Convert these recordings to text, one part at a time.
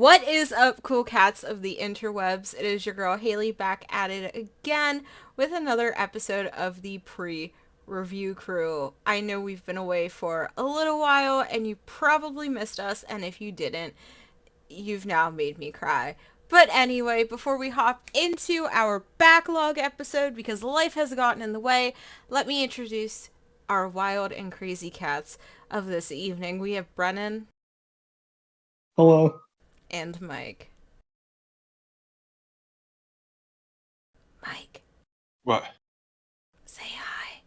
What is up, cool cats of the interwebs? It is your girl Haley back at it again with another episode of the pre-review crew. I know we've been away for a little while and you probably missed us, and if you didn't, you've now made me cry. But anyway, before we hop into our backlog episode, because life has gotten in the way, let me introduce our wild and crazy cats of this evening. We have Brennan Hello. and Mike. Mike, What? say hi.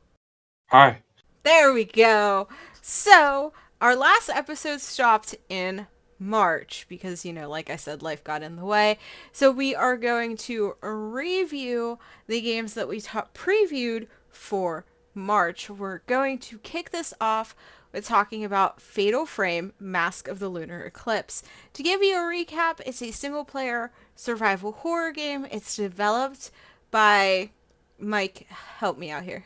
Hi. There we go. So, our last episode stopped in March because, like I said, life got in the way. So, we are going to review the games that we previewed for March. We're going to kick this off with talking about Fatal Frame Mask of the Lunar Eclipse. To give you a recap, it's a single player survival horror game. It's developed by Mike. Help me out here.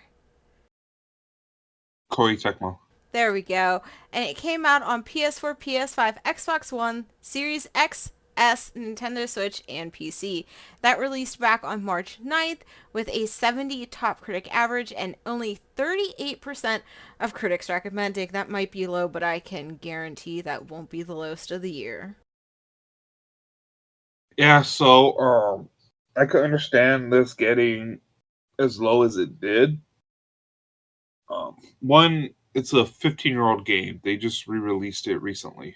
Koei Tecmo. There we go. And it came out on PS4, PS5, Xbox One, Series X, S, Nintendo Switch, and PC. That released back on March 9th with a 70 top critic average and only 38% of critics recommending. That might be low, but I can guarantee that won't be the lowest of the year. Yeah, so I could understand this getting as low as it did. One, it's a 15-year-old game. They just re-released it recently.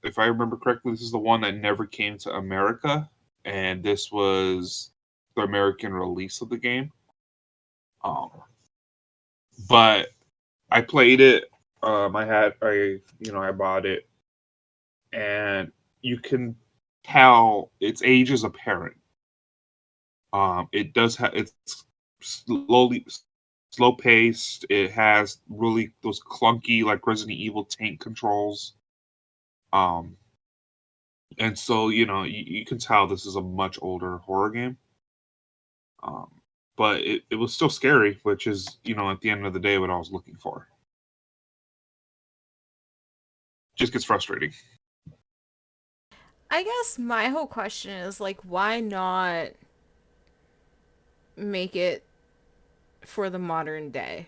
If I remember correctly, this is the one that never came to America, and this was the American release of the game. Um, but I played it. I bought it, and you can tell its age is apparent. It does have it's slowly slow paced. It has really those clunky like Resident Evil tank controls. Um, and so you can tell this is a much older horror game. Um, but it was still scary, which is at the end of the day what I was looking for. Just gets frustrating. I guess my whole question is like, why not make it for the modern day?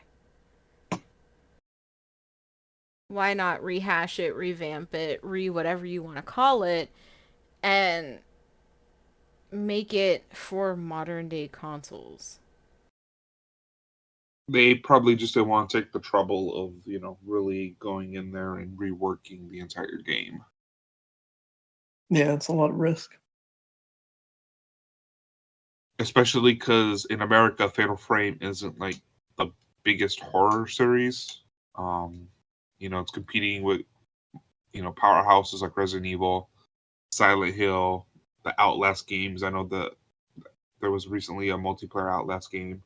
Why not rehash it, revamp it, whatever you want to call it, and make it for modern day consoles? They probably just didn't want to take the trouble of really going in there and reworking the entire game. Yeah, it's a lot of risk. Especially because in America, Fatal Frame isn't like the biggest horror series. Um, it's competing with powerhouses like Resident Evil, Silent Hill, the Outlast games. I know that there was recently a multiplayer Outlast game.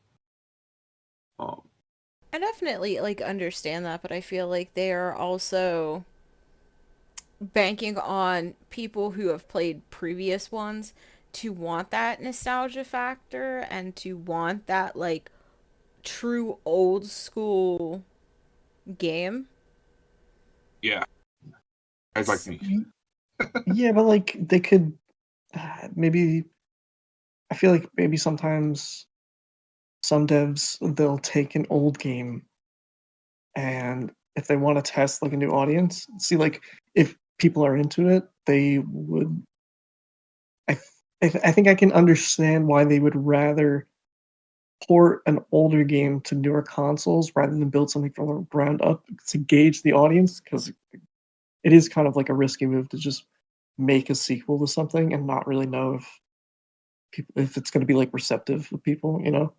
Um, I definitely like understand that, but I feel like they are also banking on people who have played previous ones to want that nostalgia factor and to want that like true old school game. yeah, guys like me. Yeah, but like they could maybe. I feel like maybe sometimes some devs they'll take an old game and if they want to test like a new audience, see like if people are into it, they would. I think I can understand why they would rather port an older game to newer consoles rather than build something from the ground up to gauge the audience because it is kind of like a risky move to just make a sequel to something and not really know if it's going to be like receptive with people, you know.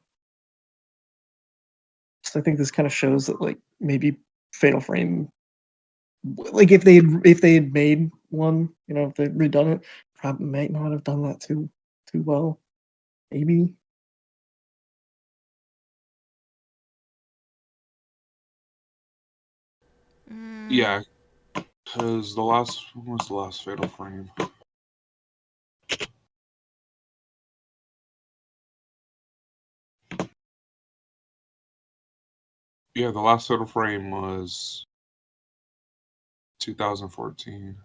So I think this kind of shows that like maybe Fatal Frame, like if they had made one, you know, if they'd redone it, probably might not have done that too well. Maybe. Mm, Yeah, because the last when was the last Fatal Frame? Yeah, the last Fatal Frame was 2014.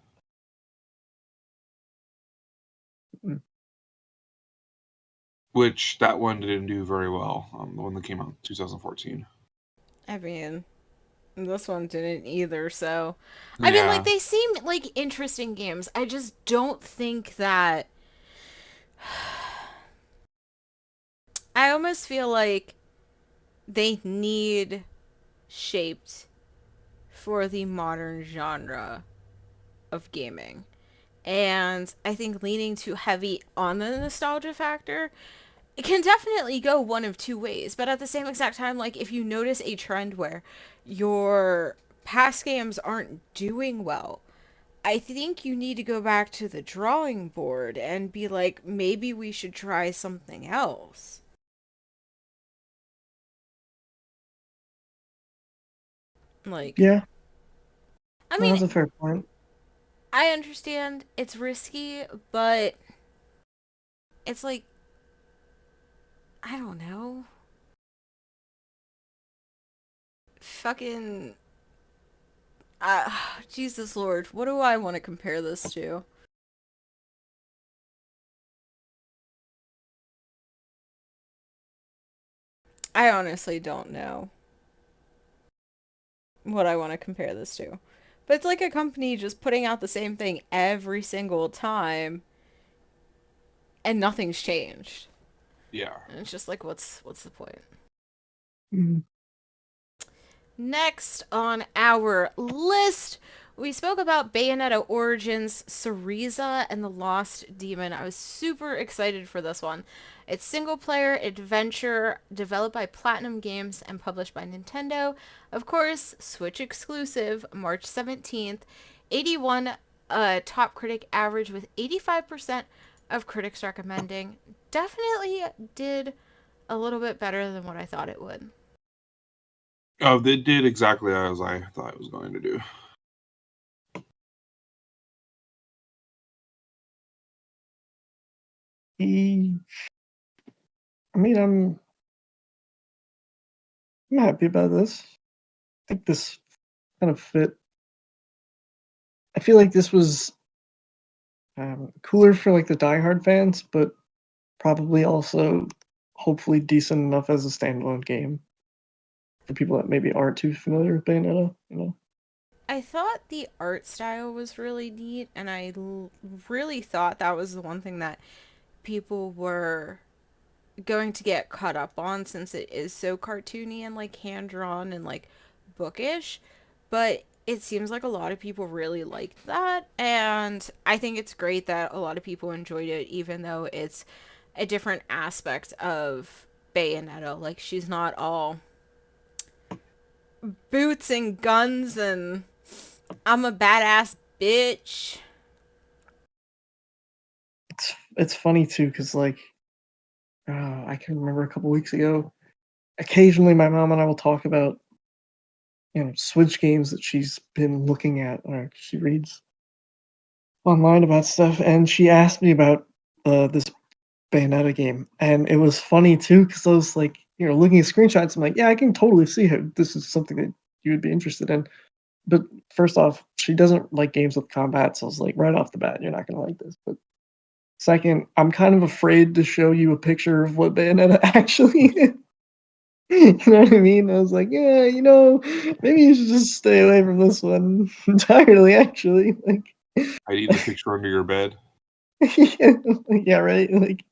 which that one didn't do very well. The one that came out in 2014. I mean, this one didn't either, so. I mean, like, Yeah, they seem like interesting games. I just don't think that. I almost feel like they need shaped for the modern genre of gaming. And I think leaning too heavy on the nostalgia factor, it can definitely go one of two ways. But at the same exact time, like if you notice a trend where your past games aren't doing well, I think you need to go back to the drawing board and be like, maybe we should try something else. Like, Yeah, I well, mean, that's a fair point. I understand it's risky, but it's like, I don't know. Fucking. Jesus Lord, what do I want to compare this to? I honestly don't know what I want to compare this to. But it's like a company just putting out the same thing every single time and nothing's changed. yeah. And it's just like what's the point? Mm. Next on our list, we spoke about Bayonetta Origins, Cereza, and the Lost Demon. I was super excited for this one. It's single player adventure developed by Platinum Games and published by Nintendo. Of course, Switch exclusive, March 17th. 81 top critic average with 85% of critics recommending. Definitely did a little bit better than what I thought it would. Oh, they did exactly as I thought it was going to do. He, I mean, I'm happy about this. I think this kind of fit. I feel like this was cooler for like the diehard fans, but probably also hopefully decent enough as a standalone game for people that maybe aren't too familiar with Bayonetta. You know, I thought the art style was really neat, and really thought that was the one thing that people were going to get caught up on since it is so cartoony and like hand drawn and like bookish. But it seems like a lot of people really liked that, and I think it's great that a lot of people enjoyed it, even though it's a different aspect of Bayonetta. Like, she's not all boots and guns and I'm a badass bitch. it's funny too because like I can remember a couple weeks ago. Occasionally, my mom and I will talk about Switch games that she's been looking at, or she reads online about stuff, and she asked me about this Bayonetta game, and it was funny too because I was like, looking at screenshots. I'm like, yeah, I can totally see how this is something that you would be interested in. But first off, she doesn't like games with combat, so I was like, right off the bat, you're not gonna like this. But second, I'm kind of afraid to show you a picture of what Bayonetta actually is. You know what I mean? I was like, yeah, maybe you should just stay away from this one entirely. Actually, like, I need the picture under your bed. yeah, right. Like,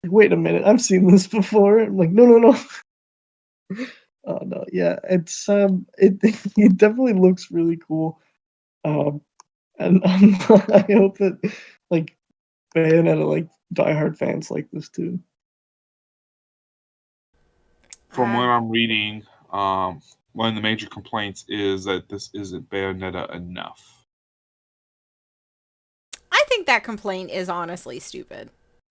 wait a minute, I've seen this before. I'm like, no, no, no. Oh no, yeah, it it definitely looks really cool. Um, and I hope that like Bayonetta like diehard fans like this too. From Uh, what I'm reading, one of the major complaints is that this isn't Bayonetta enough. I think that complaint is honestly stupid.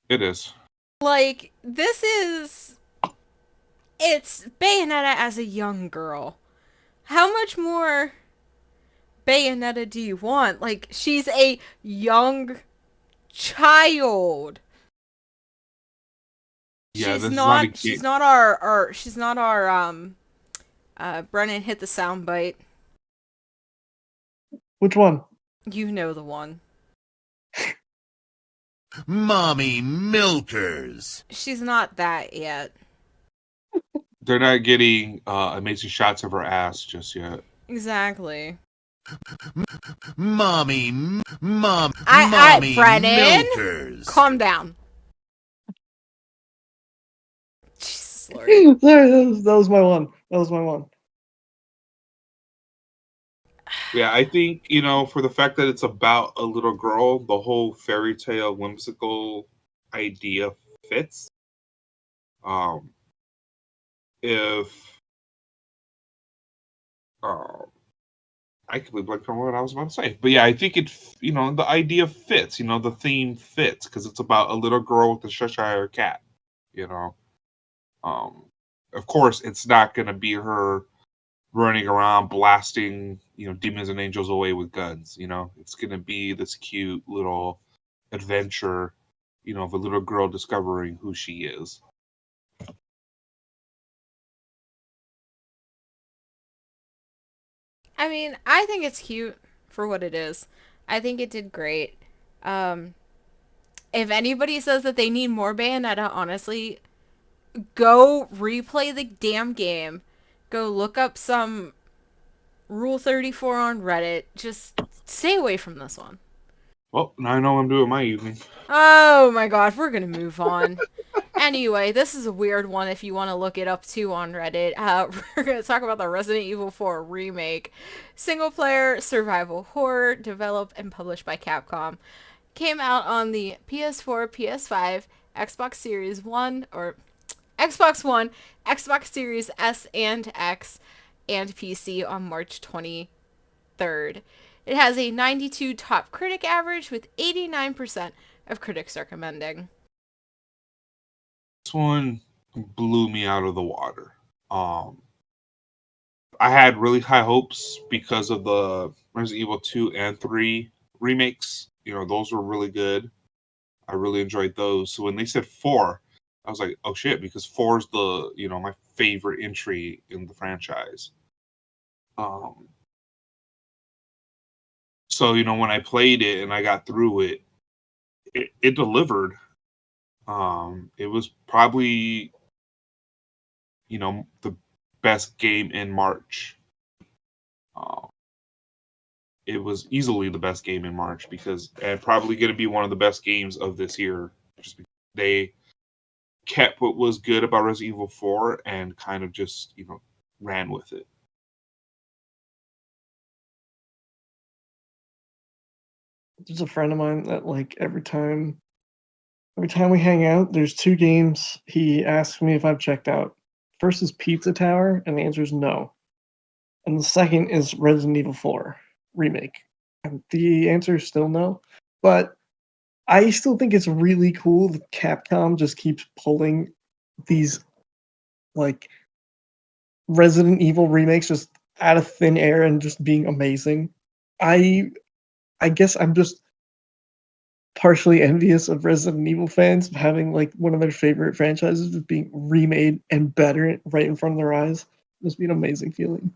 It is. Like, it's Bayonetta as a young girl. How much more Bayonetta do you want? Like, she's a young child. Yeah, this is not a She's game. not our she's not our Brennan hit the soundbite. Which one? You know the one. Mommy milkers. She's not that yet. They're not getting amazing shots of her ass just yet. Exactly. Mommy Brennan, milkers. calm down. Jesus Lord. Sorry, that was my one. That was my one. Yeah, I think, for the fact that it's about a little girl, the whole fairy tale whimsical idea fits. Um, if uh, I completely blanked on what I was about to say, but yeah, I think the idea fits. The theme fits because it's about a little girl with a Cheshire cat. You know, um, of course, it's not going to be her running around blasting, demons and angels away with guns. It's going to be this cute little adventure, of a little girl discovering who she is. I mean, I think it's cute for what it is. I think it did great. Um, if anybody says that they need more Bayonetta, honestly, go replay the damn game. Go look up some Rule 34 on Reddit. Just stay away from this one. Well, now I know what I'm doing my evening. Oh my god, we're gonna move on. Anyway, this is a weird one if you want to look it up too on Reddit. We're going to talk about the Resident Evil 4 remake. Single player survival horror, developed and published by Capcom. Came out on the PS4, PS5, Xbox Series 1, or Xbox One, Xbox Series S and X, and PC on March 23rd. It has a 92 top critic average with 89% of critics recommending. This one blew me out of the water. I had really high hopes because of the Resident Evil 2 and 3 remakes. Those were really good. I really enjoyed those. So when they said 4, I was like, oh shit, because 4 is my favorite entry in the franchise. Um, so, when I played it and I got through it delivered. It was probably, the best game in March. Uh, it was easily the best game in March and probably going to be one of the best games of this year. Just because they kept what was good about Resident Evil 4 and kind of just, ran with it. There's a friend of mine that like every time we hang out, there's two games he asks me if I've checked out. First is Pizza Tower, and the answer is no. And the second is Resident Evil 4 remake. And the answer is still no. But I still think it's really cool that Capcom just keeps pulling these like Resident Evil remakes just out of thin air and just being amazing. I I guess I'm just partially envious of Resident Evil fans of having like one of their favorite franchises just being remade and better right in front of their eyes. It must be an amazing feeling.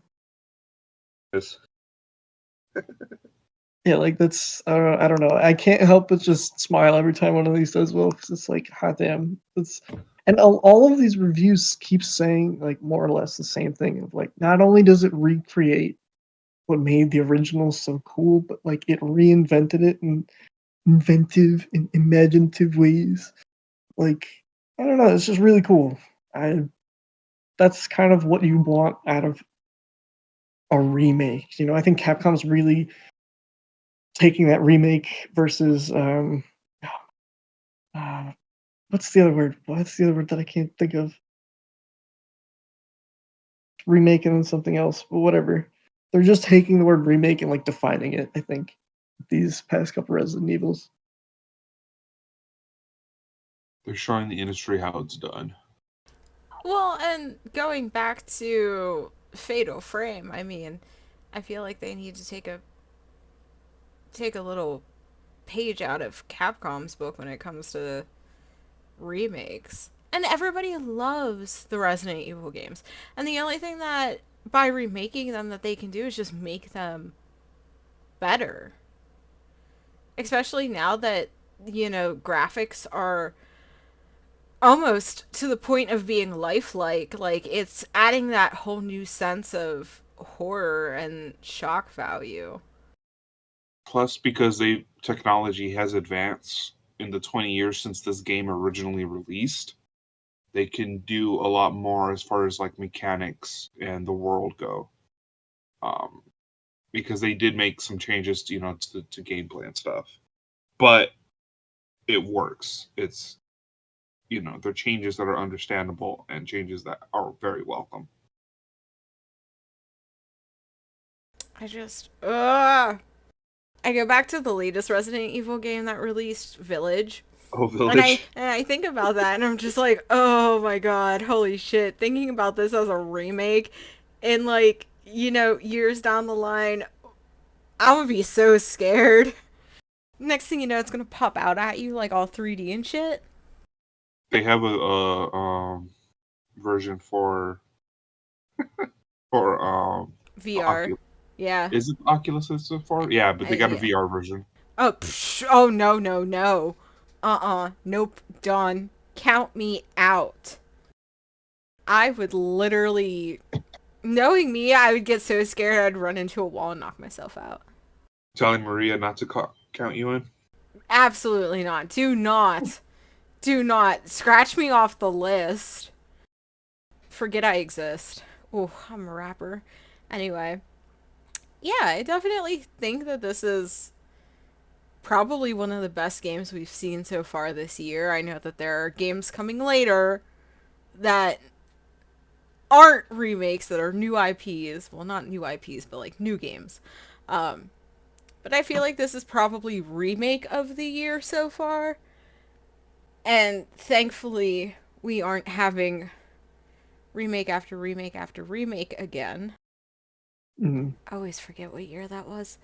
Yes. Yeah, like that's I don't know. I can't help but just smile every time one of these does well because it's like, hot damn, it's and all of these reviews keep saying like more or less the same thing of like not only does it recreate what made the original so cool, but like it reinvented it in inventive and imaginative ways. Like I don't know, it's just really cool. I That's kind of what you want out of a remake. I think Capcom's really taking that remake versus uh, what's the other word? What's the other word that I can't think of? Remake and then something else, but whatever. They're just taking the word remake and like defining it. I think these past couple Resident Evils. They're showing the industry how it's done. Well, and going back to Fatal Frame, I mean, I feel like they need to take a little page out of Capcom's book when it comes to remakes. And everybody loves the Resident Evil games. And the only thing that by remaking them that they can do is just make them better. Especially now that graphics are almost to the point of being lifelike. Like, it's adding that whole new sense of horror and shock value. Plus, because technology has advanced in the 20 years since this game originally released, they can do a lot more as far as like mechanics and the world go. Um, because they did make some changes, to gameplay and stuff. But it works. It's they're changes that are understandable and changes that are very welcome. I go back to the latest Resident Evil game that released, Village. Oh, And I Village. and I think about that and I'm just like, oh my god, holy shit. Thinking about this as a remake and like, years down the line, I'm gonna be so scared. Next thing you know, it's gonna pop out at you like all 3D and shit. They have a version for the VR. Oculus. Yeah. Is it Oculus it's for? Yeah, but they got a Yeah. VR version. Oh, oh no, no, no. Nope, done. Count me out. I would literally, knowing me, I would get so scared I'd run into a wall and knock myself out. Telling Maria not to count you in. Absolutely not. Do not. Do not. Scratch me off the list. Forget I exist. Oh, I'm a rapper. Anyway. Yeah, I definitely think that this is probably one of the best games we've seen so far this year. I know that there are games coming later that aren't remakes, that are new IPs. Well, not new IPs, but like new games. Um, but I feel like this is probably remake of the year so far. And thankfully, we aren't having remake after remake after remake again. Mm. I always forget what year that was.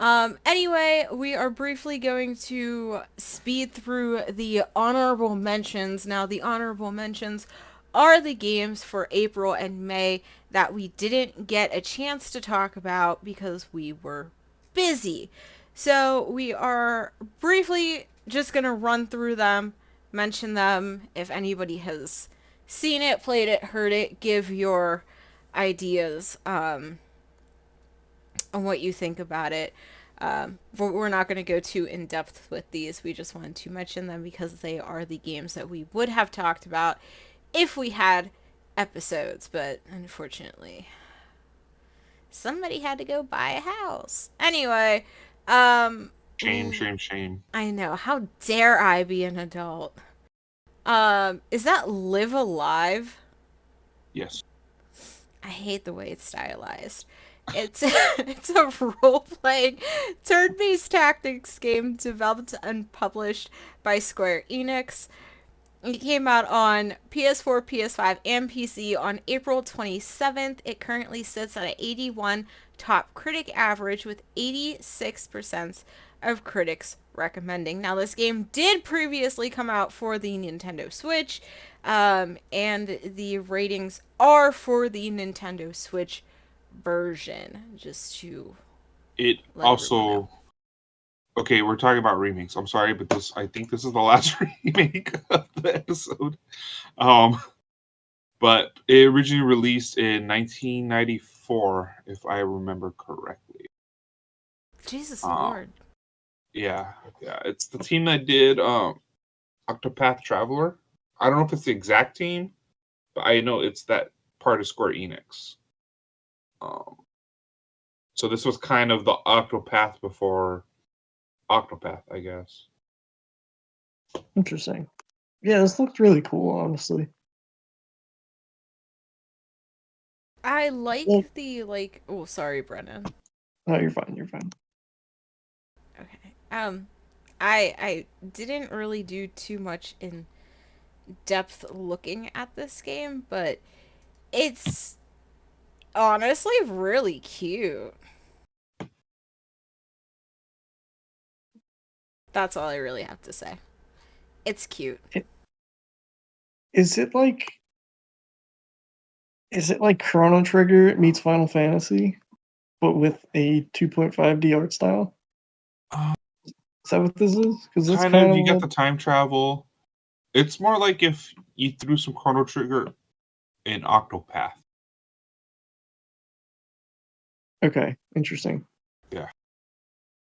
Anyway, we are briefly going to speed through the honorable mentions. Now, the honorable mentions are the games for April and May that we didn't get a chance to talk about because we were busy. So, we are briefly just going to run through them, mention them. If anybody has seen it, played it, heard it, give your ideas on what you think about it. But we're not going to go too in depth with these. We just wanted to mention them because they are the games that we would have talked about if we had episodes. But unfortunately, somebody had to go buy a house. Anyway, Shame, shame, shame. I know. How dare I be an adult? Is that Live Alive? Yes. I hate the way it's stylized. It's it's a role-playing turn-based tactics game developed and published by Square Enix. It came out on PS4, PS5, and PC on April 27th. It currently sits at an 81 top critic average with 86% of critics recommending. Now, this game did previously come out for the Nintendo Switch, and the ratings are for the Nintendo Switch version, just to It let everyone know. also. Okay, we're talking about remakes. I'm sorry, but I think this is the last remake of the episode. But it originally released in 1994, if I remember correctly. Jesus Um, Lord. yeah, yeah. It's the team that did Octopath Traveler. I don't know if it's the exact team, but I know it's that part of Square Enix. Um, so this was kind of the Octopath before Octopath, I guess. Interesting. Yeah, this looked really cool, honestly. I Well, like the, like, oh, sorry, Brennan. no, you're fine. You're fine. Okay. I didn't really do too much in depth looking at this game, but it's honestly really cute. That's all I really have to say. It's cute. Is it like Chrono Trigger meets Final Fantasy, but with a 2.5D art style? Uh, Is that what this is? Because that's Kind kind of. of You got what. the time travel. It's more like if you threw some Chrono Trigger in Octopath. Okay, interesting. Yeah.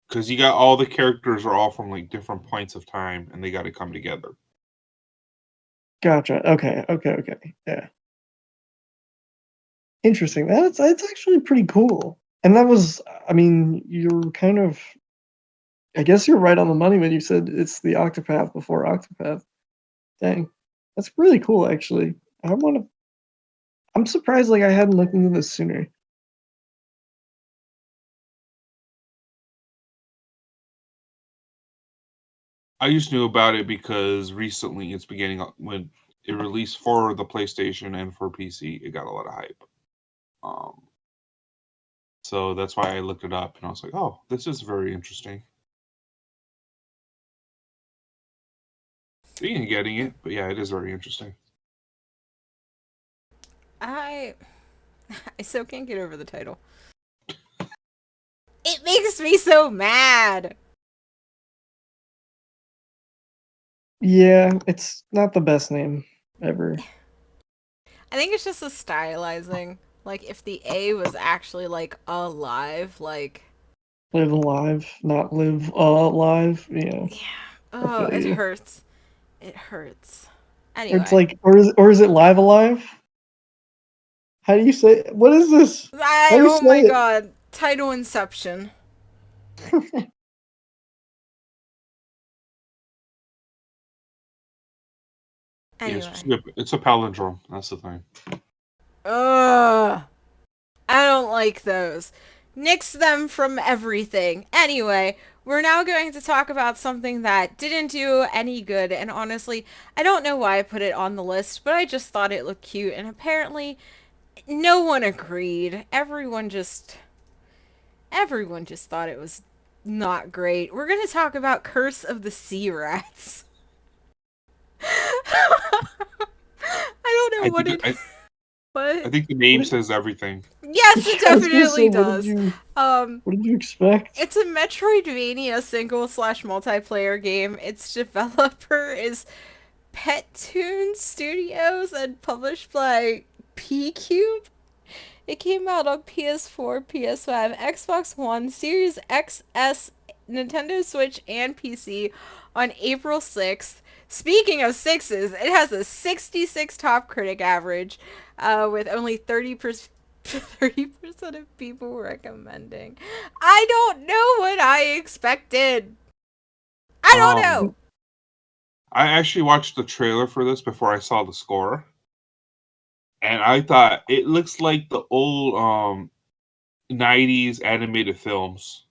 Because you got all the characters are all from like different points of time, and they got to come together. Gotcha. Okay. Yeah. Interesting. That's actually pretty cool. And that was, I mean, you're kind of, I guess you're right on the money when you said it's the Octopath before Octopath. Dang, that's really cool, actually. I want to. I'm surprised, like I hadn't looked into this sooner. I just knew about it because recently it's beginning when it released for the PlayStation and for PC. It got a lot of hype. Um, so that's why I looked it up and I was like, oh, this is very interesting. Speaking of getting it, but yeah, it is very interesting. I I still can't get over the title. It makes me so mad. Yeah, it's not the best name ever. I think it's just a stylizing. Like if the A was actually like alive, like Live alive, not live alive. Yeah, yeah. I Oh, feel it you. hurts. It hurts. Or it's Anyway. like, or is it live alive? How do you say? What is this? How do you Oh my say god. Title Inception. it? Yeah, Anyway. it's a palindrome. That's the thing. Ugh. I don't like those. Nix them from everything. Anyway, we're now going to talk about something that didn't do any good, and honestly, I don't know why I put it on the list, but I just thought it looked cute, and apparently no one agreed. Everyone just thought it was not great. We're going to talk about Curse of the Sea Rats. I don't know I what think it I what. think the name What, says everything. Yes, yeah, it I was gonna say, definitely does. Um what did you expect? It's a Metroidvania single/slash multiplayer game. Its developer is Pettoon Studios and published by P-Cube. It came out on PS4, PS5, Xbox One, Series XS, Nintendo Switch, and PC on April 6th. Speaking of sixes, it has a 66 top critic average, with only 30%. 30% of people recommending. I don't know what I expected. I don't Um, know. I actually watched the trailer for this before I saw the score, and I thought it looks like the old 90s animated films.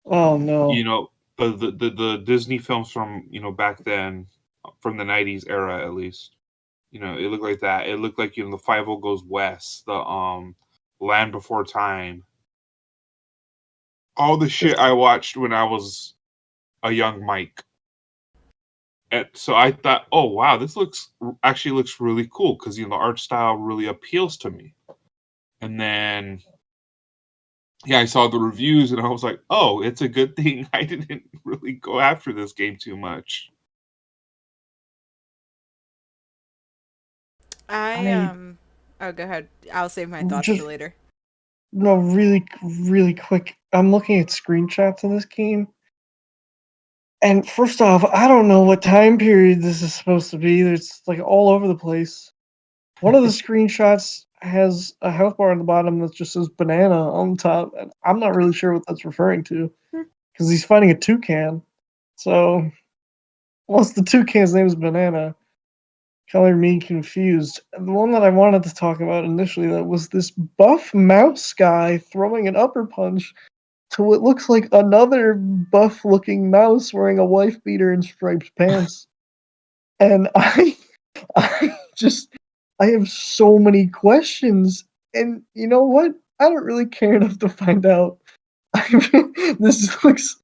Oh You no. know, the Disney films from, back then, from the 90s era at least. It looked like that. It looked like, the 50 Goes West, the Land Before Time. All the shit I watched when I was a young Mike. And so I thought, oh wow, this looks really cool because the art style really appeals to me. And then yeah, I saw the reviews and I was like, oh, it's a good thing I didn't really go after this game too much. I I Oh, go ahead. I'll save my thoughts for just later. no really quick. I'm looking at screenshots of this game. And first off, I don't know what time period this is supposed to be. It's like all over the place. One of the screenshots has a health bar on the bottom that just says banana on top, and I'm not really sure what that's referring to because he's fighting a toucan. So, unless the toucan's name is Banana, color me confused. And the one that I wanted to talk about initially that was this buff mouse guy throwing an upper punch to what looks like another buff-looking mouse wearing a wife beater and striped pants. And I have so many questions, and you know what? I don't really care enough to find out. This looks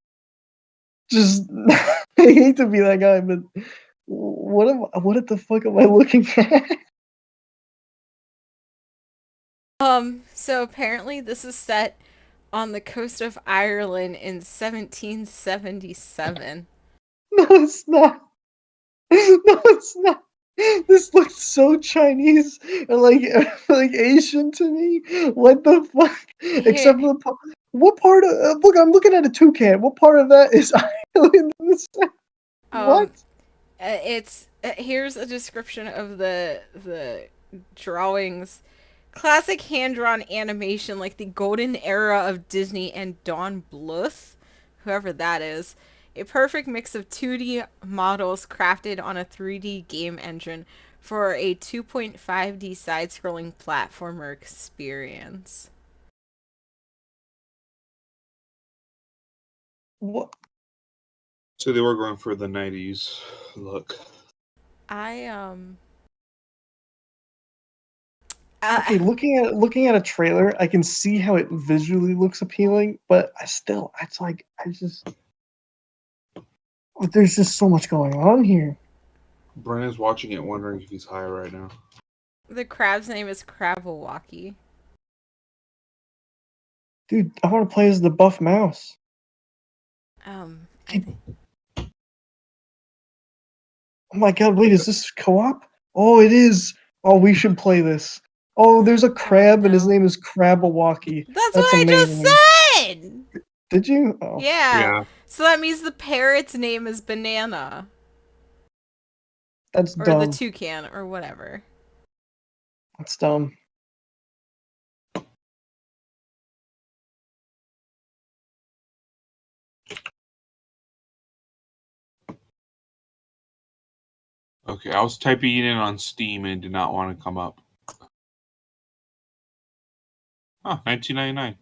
just. I hate to be that guy, but what the fuck am I looking at? So apparently this is set on the coast of Ireland in 1777. No, it's not. No, it's not. This looks so Chinese and like Asian to me. What the fuck? Here, Except for what part of look? I'm looking at a toucan. What part of that is island? What? um, it's here's a description of the drawings. Classic hand-drawn animation like the golden era of Disney and Don Bluth, whoever that is. A perfect mix of 2D models crafted on a 3D game engine for a 2.5D side-scrolling platformer experience. What? So they were going for the 90s look. I Okay, looking at a trailer, I can see how it visually looks appealing, but it's like there's just so much going on here. Brennan's watching it, wondering if he's high right now. the crab's name is Crabblewalkie. Dude, I want to play as the buff mouse. I think Oh my god, wait, is this co-op? Oh, it is. Oh, we should play this. Oh, there's a I don't crab and his know. name is Crabawaki. That's what That's I just amazing. said. Did you? Oh, Yeah. Yeah. So that means the parrot's name is Banana. that's Or the dumb. toucan, or whatever. That's dumb. Okay, I was typing it in on Steam and it did not want to come up. Oh, 1999.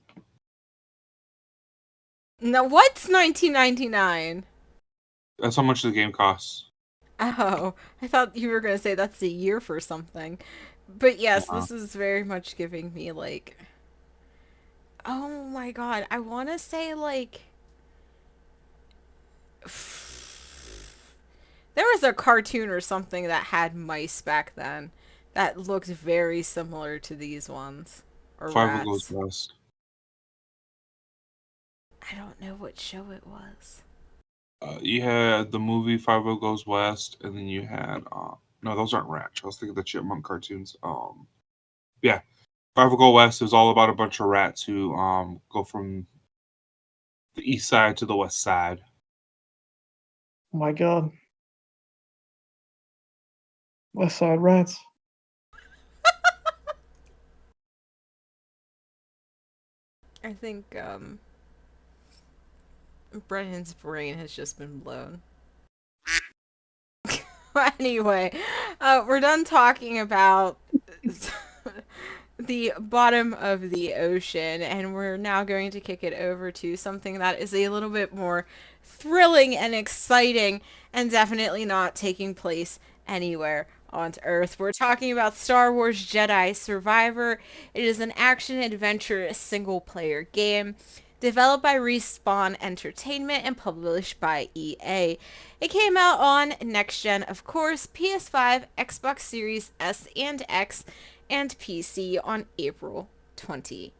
Now, what's 1999? That's how much the game costs. Oh, I thought you were going to say that's a year for something. But yes, Uh, this is very much giving me like. Oh my god, I want to say like. There was a cartoon or something that had mice back then that looked very similar to these ones. Or Five Goes rats. West. I don't know what show it was. You had the movie Five Goes West, and then you had no, those aren't rats. I was thinking of the Chipmunk cartoons. Yeah, Five Go West is all about a bunch of rats who go from the east side to the west side. Oh my god. West Side Rats. I think Brennan's brain has just been blown. Anyway, we're done talking about the bottom of the ocean, and we're now going to kick it over to something that is a little bit more thrilling and exciting, and definitely not taking place anywhere on Earth. We're talking about Star Wars Jedi Survivor. It is an action adventure single player game developed by Respawn Entertainment and published by EA. It came out on next gen, of course, PS5, Xbox Series S and X, and PC on April 28th.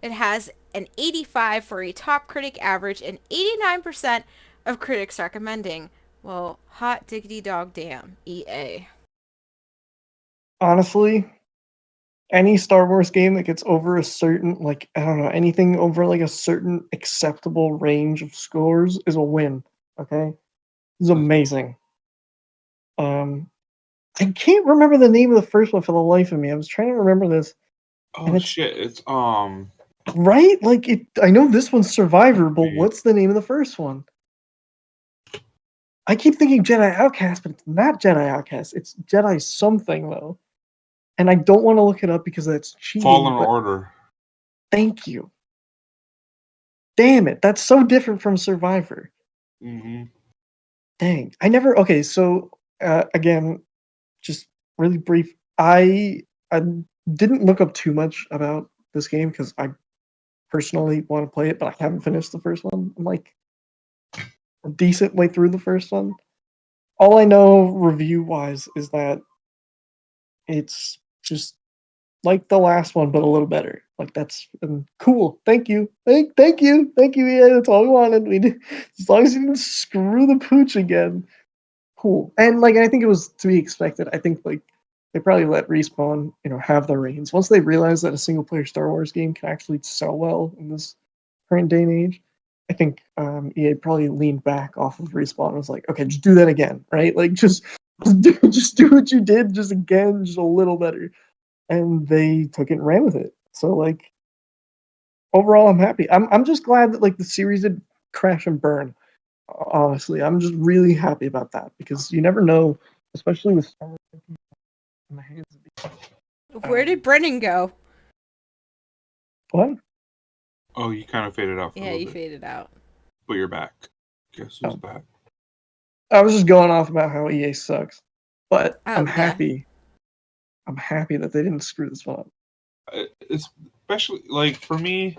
It has an 85 for a top critic average and 89% of critics recommending. Well, hot diggity dog damn, EA. Honestly, any Star Wars game that gets over a certain, like, I don't know, anything over like a certain acceptable range of scores is a win. Okay? It's amazing. Um, I can't remember the name of the first one for the life of me. I was trying to remember this, and Oh it's shit! It's right. Like it, I know this one's Survivor, but me. what's the name of the first one? I keep thinking Jedi Outcast, but it's not Jedi Outcast. It's Jedi something though, and I don't want to look it up because that's cheating. Fallen But Order. thank you. Damn it, that's so different from Survivor. Mm-hmm. Dang, I never. Okay, so again, just really brief. I didn't look up too much about this game because I personally want to play it, but I haven't finished the first one. I'm like a decent way through the first one. All I know review wise is that it's just like the last one, but a little better. Like that's cool. Thank you, thank you, EA. That's all we wanted. We did, as long as you didn't screw the pooch again. Cool. And like I think it was to be expected. I think like they probably let Respawn, have the reins once they realized that a single player Star Wars game can actually sell well in this current day and age. I think EA probably leaned back off of Respawn and was like, okay, just do that again, right? Like just do what you did, just again, just a little better. And they took it and ran with it. So like overall, I'm happy. I'm just glad that like the series did crash and burn. Honestly, I'm just really happy about that because you never know, especially with Star Wars in the hands of Where did Brennan go? what? Oh, you kind of faded out for a Yeah, little you bit, faded out. but you're back. Guess who's Oh. back? I was just going off about how EA sucks, but Oh, I'm yeah. happy. I'm happy that they didn't screw this one up. Especially like for me,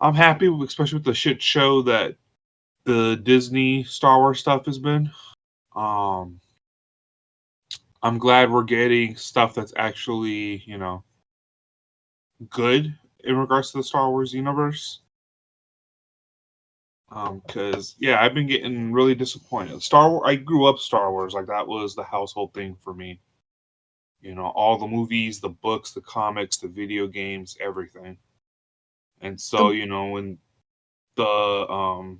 I'm happy, especially with the shit show that the Disney Star Wars stuff has been. Um, I'm glad we're getting stuff that's actually, good in regards to the Star Wars universe. Because I've been getting really disappointed. Star Wars, I grew up Star Wars, like that was the household thing for me. All the movies, the books, the comics, the video games, everything. And so, when the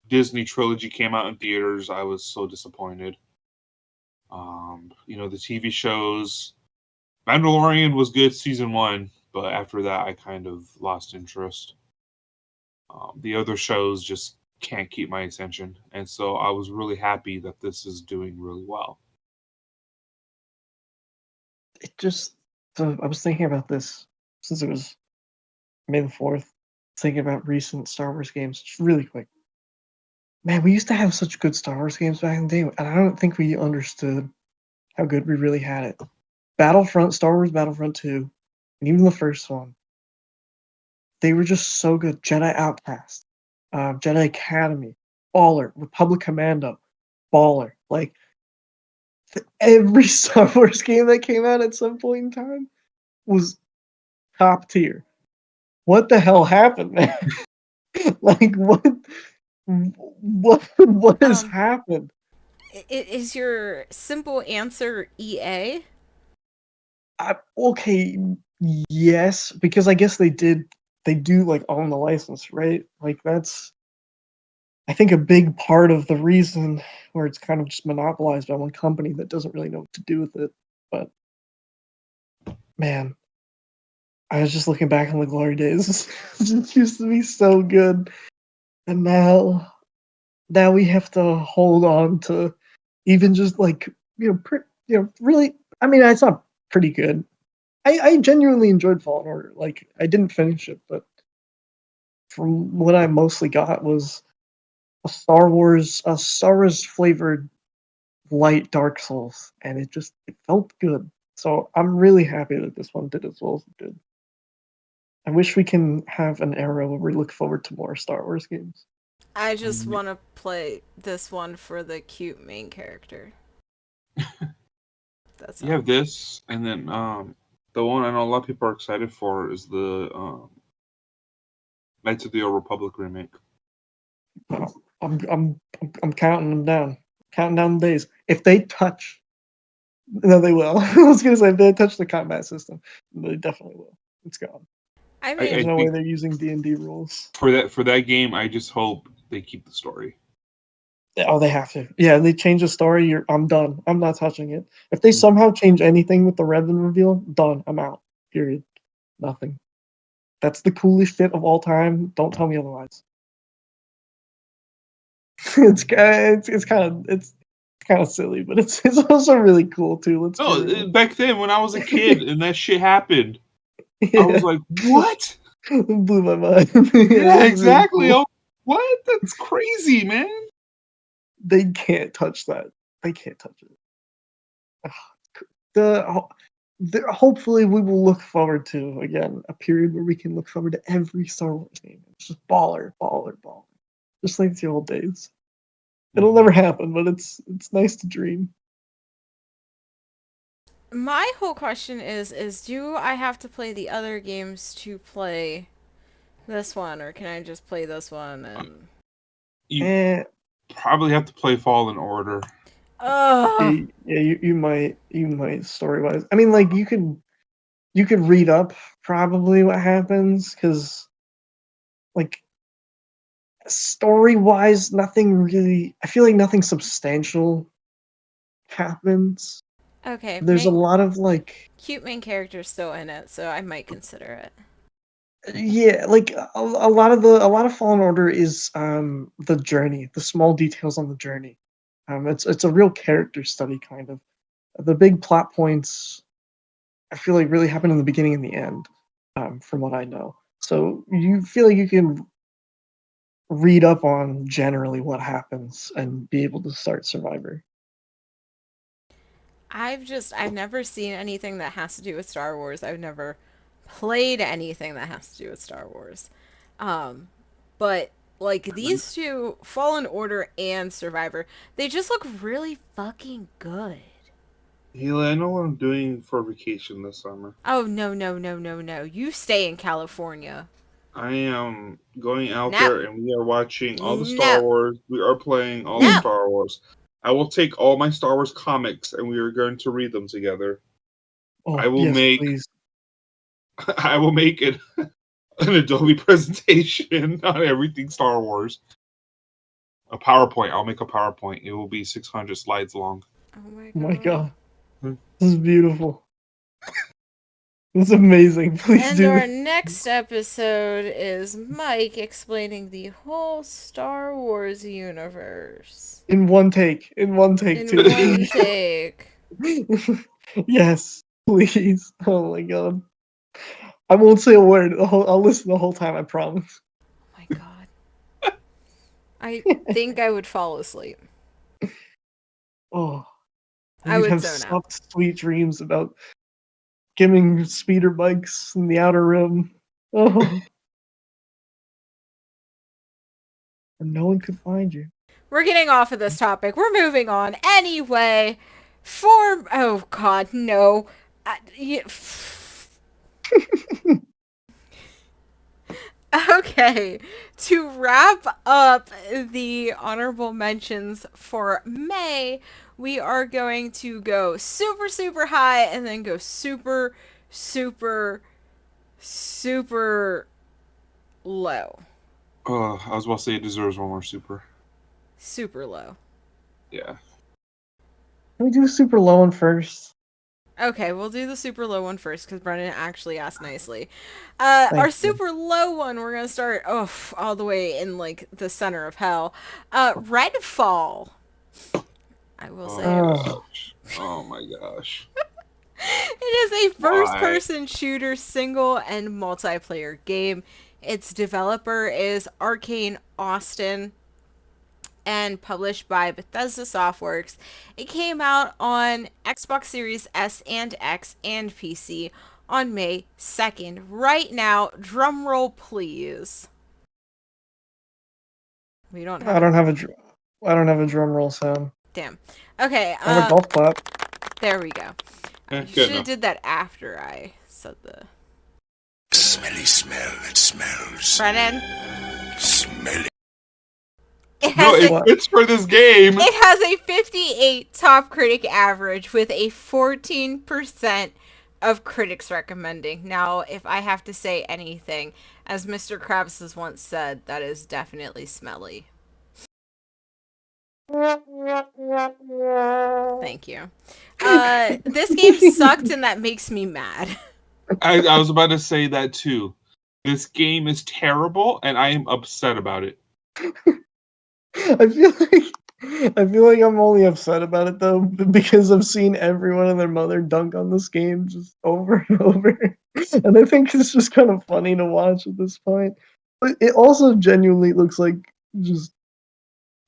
Disney trilogy came out in theaters, I was so disappointed. The TV shows, Mandalorian was good season 1, but after that I kind of lost interest. The other shows just can't keep my attention, and so I was really happy that this is doing really well. So I was thinking about this since it was May the 4th, thinking about recent Star Wars games just really quick. Man, we used to have such good Star Wars games back in the day, and I don't think we understood how good we really had it. Star Wars Battlefront 2, and even the first one, they were just so good. Jedi Outcast, Jedi Academy, Baller, Republic Commando, Baller. Like every Star Wars game that came out at some point in time was top tier. What the hell happened, man? Like what has Um, happened? is your simple answer EA? Okay, yes, because I guess they do like own the license, right? Like that's I think a big part of the reason where it's kind of just monopolized by one company that doesn't really know what to do with it. But man, I was just looking back on the glory days. It used to be so good, and now we have to hold on to even just like really. I mean, it's not pretty good. I genuinely enjoyed Fallen Order. Like I didn't finish it, but from what I mostly got was a Star Wars flavored light Dark Souls, and it felt good. So I'm really happy that this one did as well as it did. I wish we can have an era where we look forward to more Star Wars games. I just Mm, want to play this one for the cute main character. That's You have all. this, and then the one I know a lot of people are excited for is the Knights of the Old Republic remake. Uh, I'm counting them down, counting down the days. If they touch, no, they will. I was gonna say if they touch the combat system, they definitely will. It's gone. I I, mean, There's I no way think they're using D&D rules. for that game, I just hope they keep the story. Oh, they have to. Yeah, they change the story. I'm done. I'm not touching it. If they Mm. somehow change anything with the Revan reveal, done. I'm out. Period. Nothing. That's the coolest shit of all time. Don't tell me otherwise. It's kind of silly, but it's also really cool too. Let's be No, real. back then when I was a kid and that shit happened, I was Yeah, like, "What?" it blew my mind. Yeah, Yeah, it's really exactly. cool. Oh, what? That's crazy, man. They can't touch that. They can't touch it. The, hopefully we will look forward to again a period where we can look forward to every Star Wars game. It's just baller, baller, baller, just like the old days. It'll Mhm. never happen, but it's nice to dream. My whole question is do I have to play the other games to play this one, or can I just play this one and... You Eh, probably have to play Fallen Order. Ugh. yeah, you might story wise. I mean, like you could read up probably what happens because like story wise, nothing really. I feel like nothing substantial happens. Okay, There's a lot of like cute main character's still in it, so I might consider it. yeah, like a lot of Fallen Order is the journey, the small details on the journey. It's a real character study kind of. The big plot points I feel like really happen in the beginning and the end, from what I know. So you feel like you can read up on generally what happens and be able to start Survivor. I've never seen anything that has to do with Star Wars. I've never played anything that has to do with Star Wars. Um, but like these two, Fallen Order and Survivor, they just look really fucking good. Hila, I know what I'm doing for vacation this summer. Oh no, no, no, no, no. You stay in California. I am going out No. there and we are watching all the Star No. Wars. We are playing all the No. Star Wars. I will take all my Star Wars comics and we are going to read them together. I Oh will yes, make please. I will make it an Adobe presentation on everything Star Wars. A PowerPoint. I'll make a PowerPoint. It will be 600 slides long. Oh my Oh my god. god, this is beautiful. It's amazing. Please And do. our next episode is Mike explaining the whole Star Wars universe In one take. In one take in too. one take. Yes, please. Oh my god. I won't say a word. I'll listen the whole time. I promise. Oh my god. I think I would fall asleep. Oh, and I you'd would have zone out. soft, sweet dreams about skimming speeder bikes in the outer rim. Oh, and no one could find you. We're getting off of this topic. We're moving on. Anyway, oh god, no. Okay, to wrap up the honorable mentions for May, we are going to go super, super high and then go super, super, super low. I was about to say it deserves one more super. Super low. Yeah. Can we do a super low one first? Okay, we'll do the super low one first because Brennan actually asked nicely. Thank Our you. super low one, we're gonna start all the way in like the center of hell. Redfall. I will Oh say my it. Oh, gosh. Oh my gosh. It is a first Why? person shooter single and multiplayer game. Its developer is Arcane Austin and published by Bethesda Softworks. It came out on Xbox Series S and X and PC on May 2nd. Right now, drum roll please. We don't have I a don't have a I don't have a drum roll sound. damn. Okay, I have a golf clap. there we go. You Good should have enough. did that after I said the Smelly smell that smells. Brennan. Smelly. It No, has it a What? fits for this game. It has a 58 top critic average with a 14% of critics recommending. Now, if I have to say anything, as Mr. Krabs has once said, that is definitely smelly. Thank you. This game sucked and that makes me mad. I was about to say that too. This game is terrible and I am upset about it. I feel like I'm only upset about it though because I've seen everyone and their mother dunk on this game just over and over, and I think it's just kind of funny to watch at this point. But it also genuinely looks like just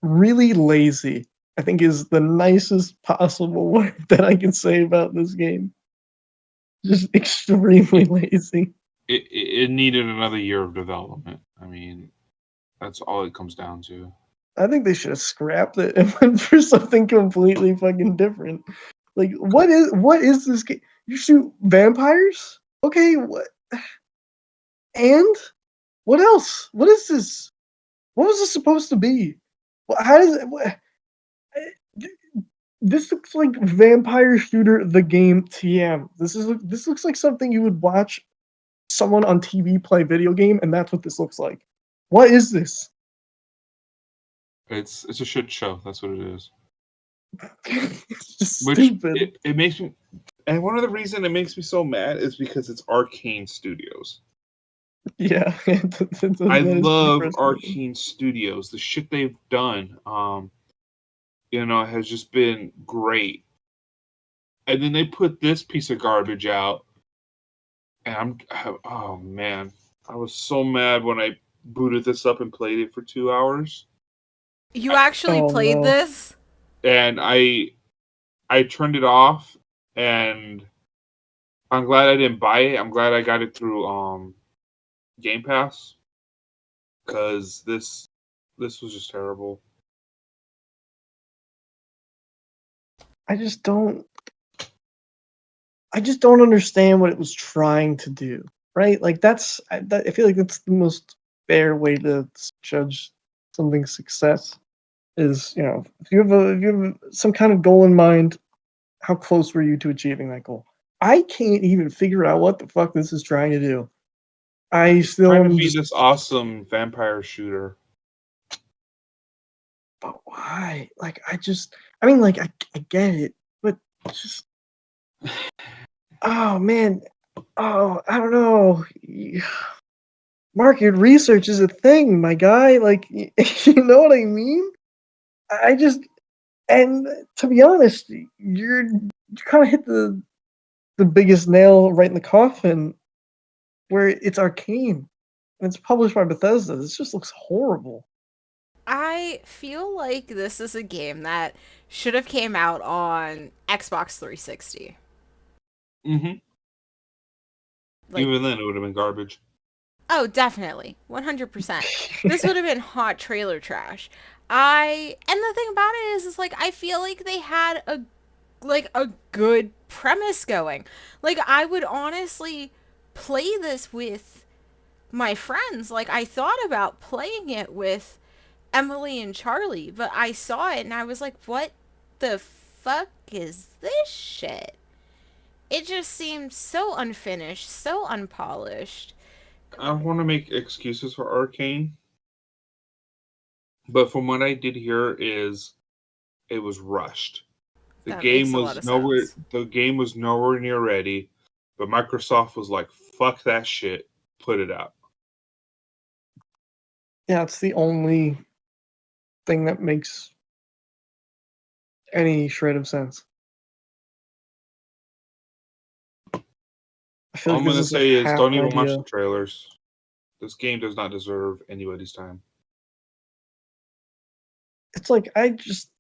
really lazy. I think is the nicest possible word that I can say about this game. Just extremely lazy. It needed another year of development. I mean, that's all it comes down to. I think they should have scrapped it and went for something completely fucking different. Like, what is this game? You shoot vampires? Okay, what? And what else? What is this? What was this supposed to be? How does it? This looks like Vampire Shooter the game TM. This looks like something you would watch someone on TV play video game, and that's what this looks like. What is this? It's a shit show. That's what it is. It's just Which stupid. it makes me, and one of the reason it makes me so mad is because it's Arcane Studios. Yeah, I that is pretty love frustrating. Arcane Studios. The shit they've done, has just been great. And then they put this piece of garbage out, and oh man, I was so mad when I booted this up and played it for 2 hours. You I, actually Oh played no. this? and I turned it off, and I'm glad I didn't buy it. I'm glad I got it through Game Pass, because this was just terrible. I just don't I just don't understand what it was trying to do, right? Like I feel like that's the most fair way to judge something's success is, if you have some kind of goal in mind, how close were you to achieving that goal? I can't even figure out what the fuck this is trying to do. I still Trying to am be just, this awesome vampire shooter. but why? Like I mean, like I get it, but just oh man, oh I don't know. Market research is a thing, my guy. Like, you know what I mean? I just and to be honest, you kind of hit the biggest nail right in the coffin, where it's Arcane and it's published by Bethesda. This just looks horrible. I feel like this is a game that should have came out on Xbox 360. Hmm. Like, Even then, it would have been garbage. oh, definitely. 100%. This would have been hot trailer trash. And the thing about it is like I feel like they had a good premise going. Like I would honestly play this with my friends. Like I thought about playing it with Emily and Charlie, but I saw it and I was like, what the fuck is this shit? It just seemed so unfinished, so unpolished. I don't want to make excuses for Arcane, but from what I did hear is it was rushed. The That game makes a lot was of nowhere sense. the game was nowhere near ready, but Microsoft was like, "Fuck that shit, put it out." Yeah, it's the only thing that makes any shred of sense. I feel All like I'm this gonna is like say is, half don't an even watch idea. the trailers. This game does not deserve anybody's time. It's like I just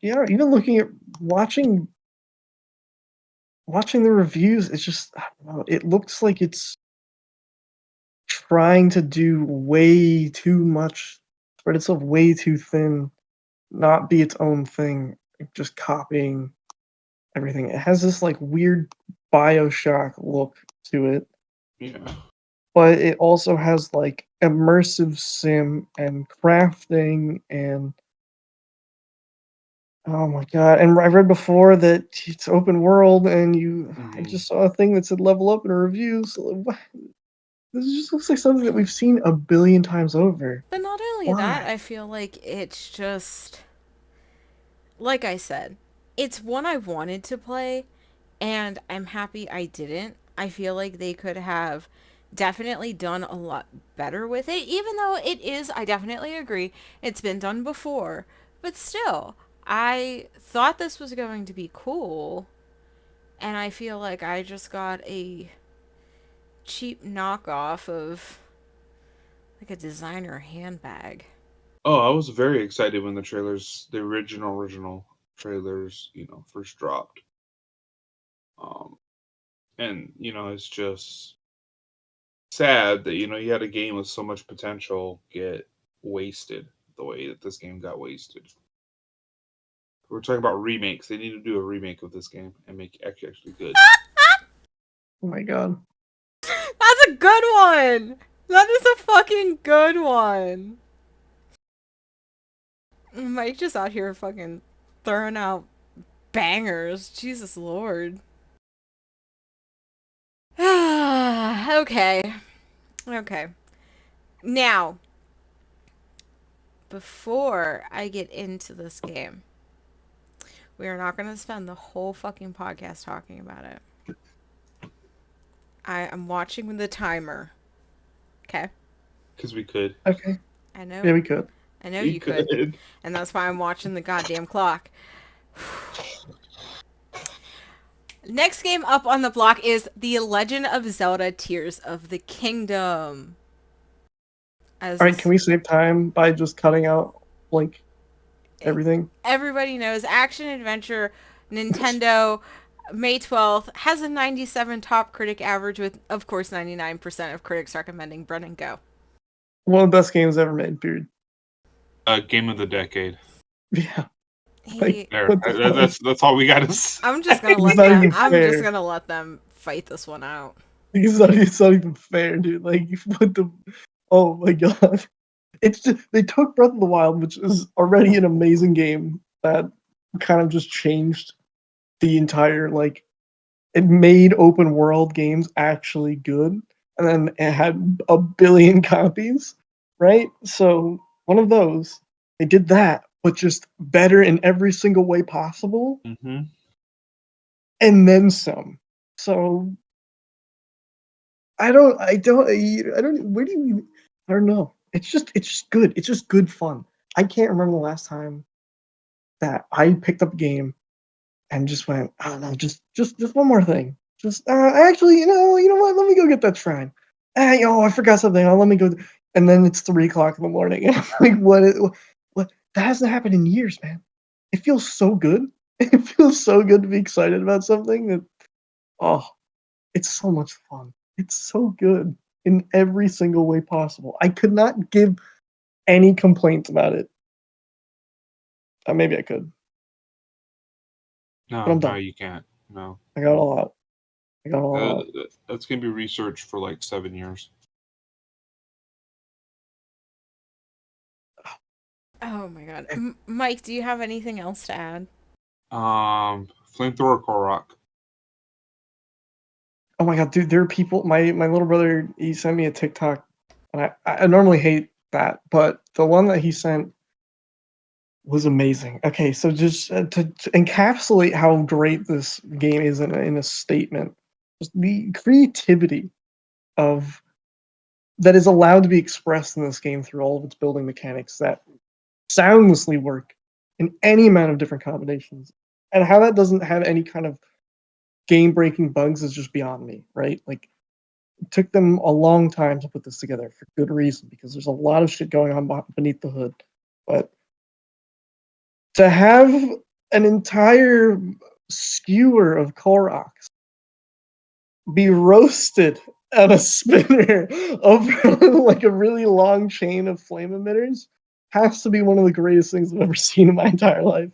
yeah, even looking at watching watching the reviews, it's just I don't know, it looks like it's trying to do way too much, spread itself way too thin, not be its own thing, like, just copying everything. It has this like weird BioShock look to it, Yeah. but it also has like immersive sim and crafting and oh my god! And I read before that it's open world, and I Hmm. just saw a thing that said level up in a review. So like, what? This just looks like something that we've seen a billion times over. But not only that, Why? I feel like it's just like I said, it's one I wanted to play and I'm happy I didn't. I feel like they could have definitely done a lot better with it, even though it is, I definitely agree, it's been done before. But still, I thought this was going to be cool, and I feel like I just got a cheap knockoff of like a designer handbag. Oh, I was very excited when the original trailers, first dropped. Um, and it's just sad that you had a game with so much potential get wasted the way that this game got wasted. We're talking about remakes. They need to do a remake of this game and make it actually good. Oh my god. That's a good one. That is a fucking good one. Mike just out here fucking throwing out bangers. Jesus Lord. Okay. Okay. Now, before I get into this game, we are not going to spend the whole fucking podcast talking about it. I am watching the timer. Okay? Because we could. Okay. I know. Yeah, we could. I know We you could. could. And that's why I'm watching the goddamn clock. Next game up on the block is The Legend of Zelda Tears of the Kingdom. As All right, can this, we save time by just cutting out like everything? everybody knows, action adventure, Nintendo, May 12th, has a 97 top critic average with, of course, 99% of critics recommending Run and Go. One of the best games ever made, period. Game of the decade. Yeah. He, Like, There. what the fuck? That's all we got to say. I'm just gonna It's let not them. even I'm just fair. gonna let them fight this one out. It's not even fair, dude. Like, what the? Oh my god! It's just they took Breath of the Wild, which is already an amazing game that kind of just changed the entire like. It made open world games actually good, and then it had a billion copies, right? So one of those, they did that, but just better in every single way possible, Mm-hmm. and then some. So where do you, I don't know. It's just good. It's just good fun. I can't remember the last time that I picked up a game and just went, I don't know, just one more thing. Just actually, you know what? Let me go get that shrine. I forgot something. Oh, let me go. And then it's 3 o'clock in the morning, and I'm like, what? That hasn't happened in years, man. It feels so good. It feels so good to be excited about something that, oh, it's so much fun. It's so good in every single way possible. I could not give any complaints about it. Maybe I could, but No, I'm no, done. you can't. No. I got it all out. I got it all out. That's going to be researched for like 7 years. Oh my god, Mike, do you have anything else to add? Flamethrower Korok. Oh my god, dude, there are people. My little brother, he sent me a TikTok, and I normally hate that, but the one that he sent was amazing. Okay, so just to encapsulate how great this game is in a statement, just the creativity of that is allowed to be expressed in this game through all of its building mechanics that soundlessly work in any amount of different combinations, and how that doesn't have any kind of game breaking bugs is just beyond me, right? Like, it took them a long time to put this together for good reason because there's a lot of shit going on beneath the hood. But to have an entire skewer of Koroks be roasted at a spinner over like a really long chain of flame emitters has to be one of the greatest things I've ever seen in my entire life.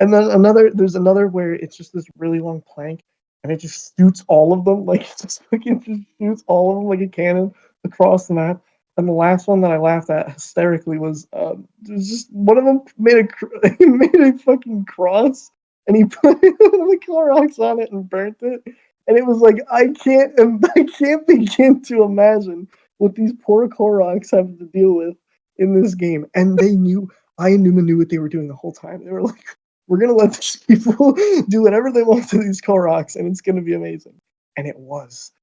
And then there's another where it's just this really long plank, and it just shoots all of them, like it just fucking just shoots all of them like a cannon across the map. And the last one that I laughed at hysterically was just one of them made he made a fucking cross, and he put the Clorox on it and burnt it. And it was like I can't begin to imagine what these poor Clorox have to deal with in this game. And Inuma knew what they were doing the whole time. They were like, we're gonna let these people do whatever they want to these Koroks, and it's gonna be amazing. And it was.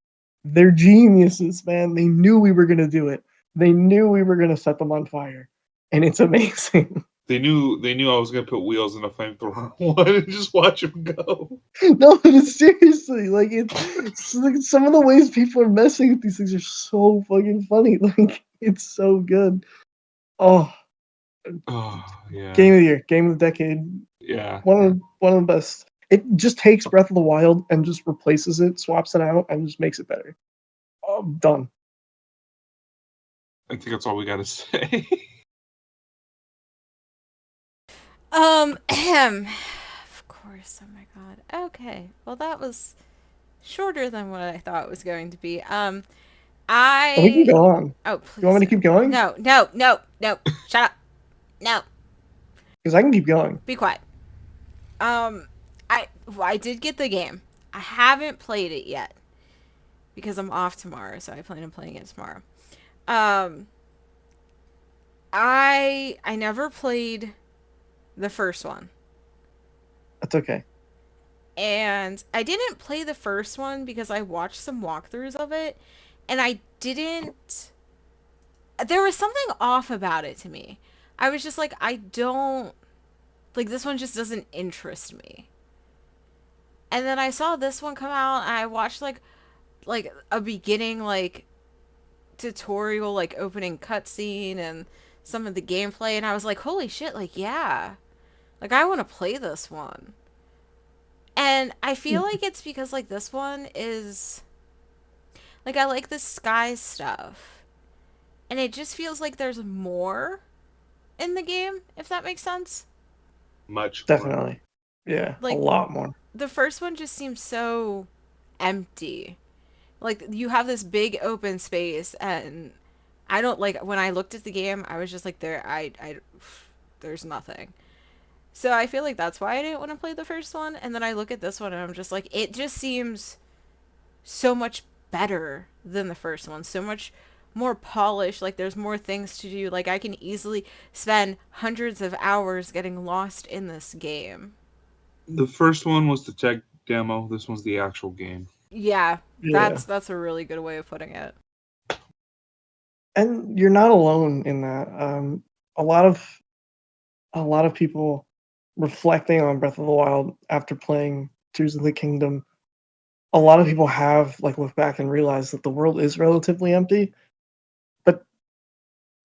They're geniuses, man. They knew we were gonna do it. They knew we were gonna set them on fire, and it's amazing. They knew I was going to put wheels in a flamethrower one and just watch them go. No, but it's seriously like it's like some of the ways people are messing with these things are so fucking funny. Like it's so good. Oh, Oh, yeah. game of the year, game of the decade. Yeah. One of the best. It just takes Breath of the Wild and just replaces it, swaps it out, and just makes it better. Oh, done. I think that's all we got to say. Of course. Oh my god. Okay. Well, that was shorter than what I thought it was going to be. We can I. go on. Oh, You want please me to do. keep going? No, no, no, no. Shut up. No. Because I can keep going. Be quiet. Um, I did get the game. I haven't played it yet because I'm off tomorrow, so I plan on playing it tomorrow. Um, I never played the first one. That's okay. And I didn't play the first one because I watched some walkthroughs of it and I didn't. There was something off about it to me. I was just like, I don't. Like, this one just doesn't interest me. And then I saw this one come out and I watched, like a beginning, like, tutorial, like, opening cutscene and some of the gameplay. And I was like, holy shit, like, yeah. Like, I want to play this one. And I feel like it's because, like, this one is like, I like the sky stuff. And it just feels like there's more in the game, if that makes sense. Much more. Definitely. Yeah, a Like, lot more. the first one just seems so empty. Like, you have this big open space, and I don't like, when I looked at the game, I was just like, there's nothing. So I feel like that's why I didn't want to play the first one. And then I look at this one, and I'm just like, it just seems so much better than the first one. So much more polished. Like, there's more things to do. Like, I can easily spend hundreds of hours getting lost in this game. The first one was the tech demo. This one's the actual game. Yeah, Yeah. that's a really good way of putting it. And you're not alone in that. A lot of a lot of people reflecting on Breath of the Wild after playing Tears of the Kingdom, a lot of people have like looked back and realized that the world is relatively empty, but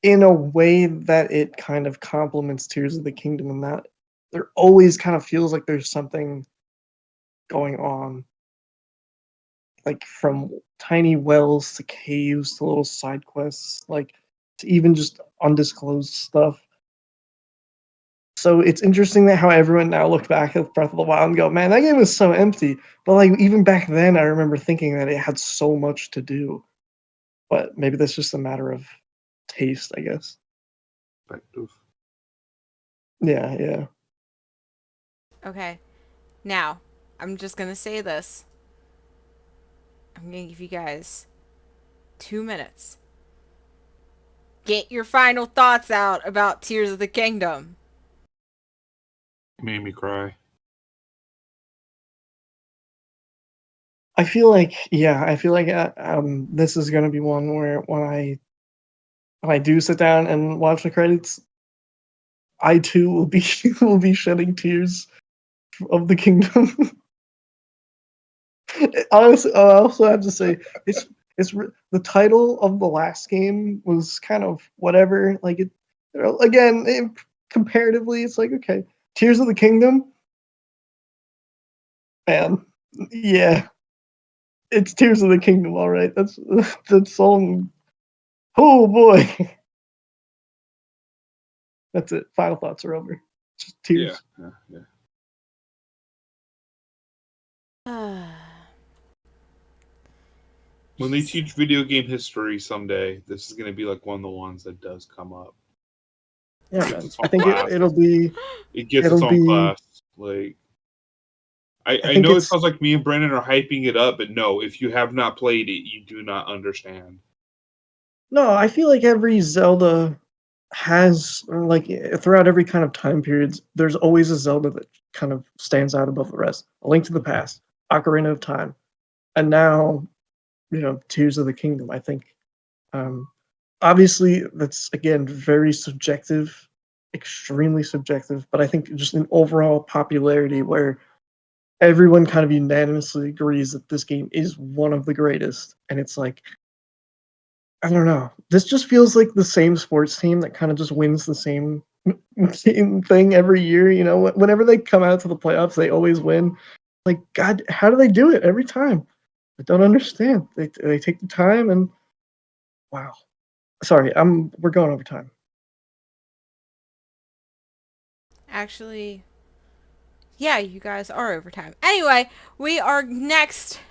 in a way that it kind of complements Tears of the Kingdom in that there always kind of feels like there's something going on, like from tiny wells to caves to little side quests, like to even just undisclosed stuff. So it's interesting that how everyone now looked back at Breath of the Wild and go, "Man, that game was so empty." But like even back then, I remember thinking that it had so much to do. But maybe that's just a matter of taste, I guess. Perspective. Yeah, yeah. Okay. Now, I'm just going to say this. I'm going to give you guys 2 minutes. Get your final thoughts out about Tears of the Kingdom. It made me cry. I feel like this is gonna be one where when I do sit down and watch the credits, I too will be will be shedding tears of the kingdom. Honestly, I also have to say the title of the last game was kind of whatever. Like it again, comparatively, it's like okay, Tears of the Kingdom, man, yeah, it's Tears of the Kingdom. All right, that's that song. Oh boy, that's it. Final thoughts are over. Just Yeah, tears. yeah, yeah. When they Jeez. teach video game history someday, this is going to be like one of the ones that does come up. Yeah, Gets man. its I own think class. It gets its it'll own be. class. Like I I think know it it's sounds like me and Brandon are hyping it up, but no, if you have not played it, you do not understand. no. I feel like every Zelda has or like throughout every kind of time periods, there's always a Zelda that kind of stands out above the rest. A Link to the Past, Ocarina of Time, and now Tears of the Kingdom. I think um, obviously that's again very subjective, extremely subjective. But I think just an overall popularity where everyone kind of unanimously agrees that this game is one of the greatest, and it's like I don't know. This just feels like the same sports team that kind of just wins the same thing every year. Whenever they come out to the playoffs, they always win. Like God, how do they do it every time? I don't understand. They take the time and wow. Sorry, we're going over time. Actually, yeah, you guys are overtime. Anyway, we are next.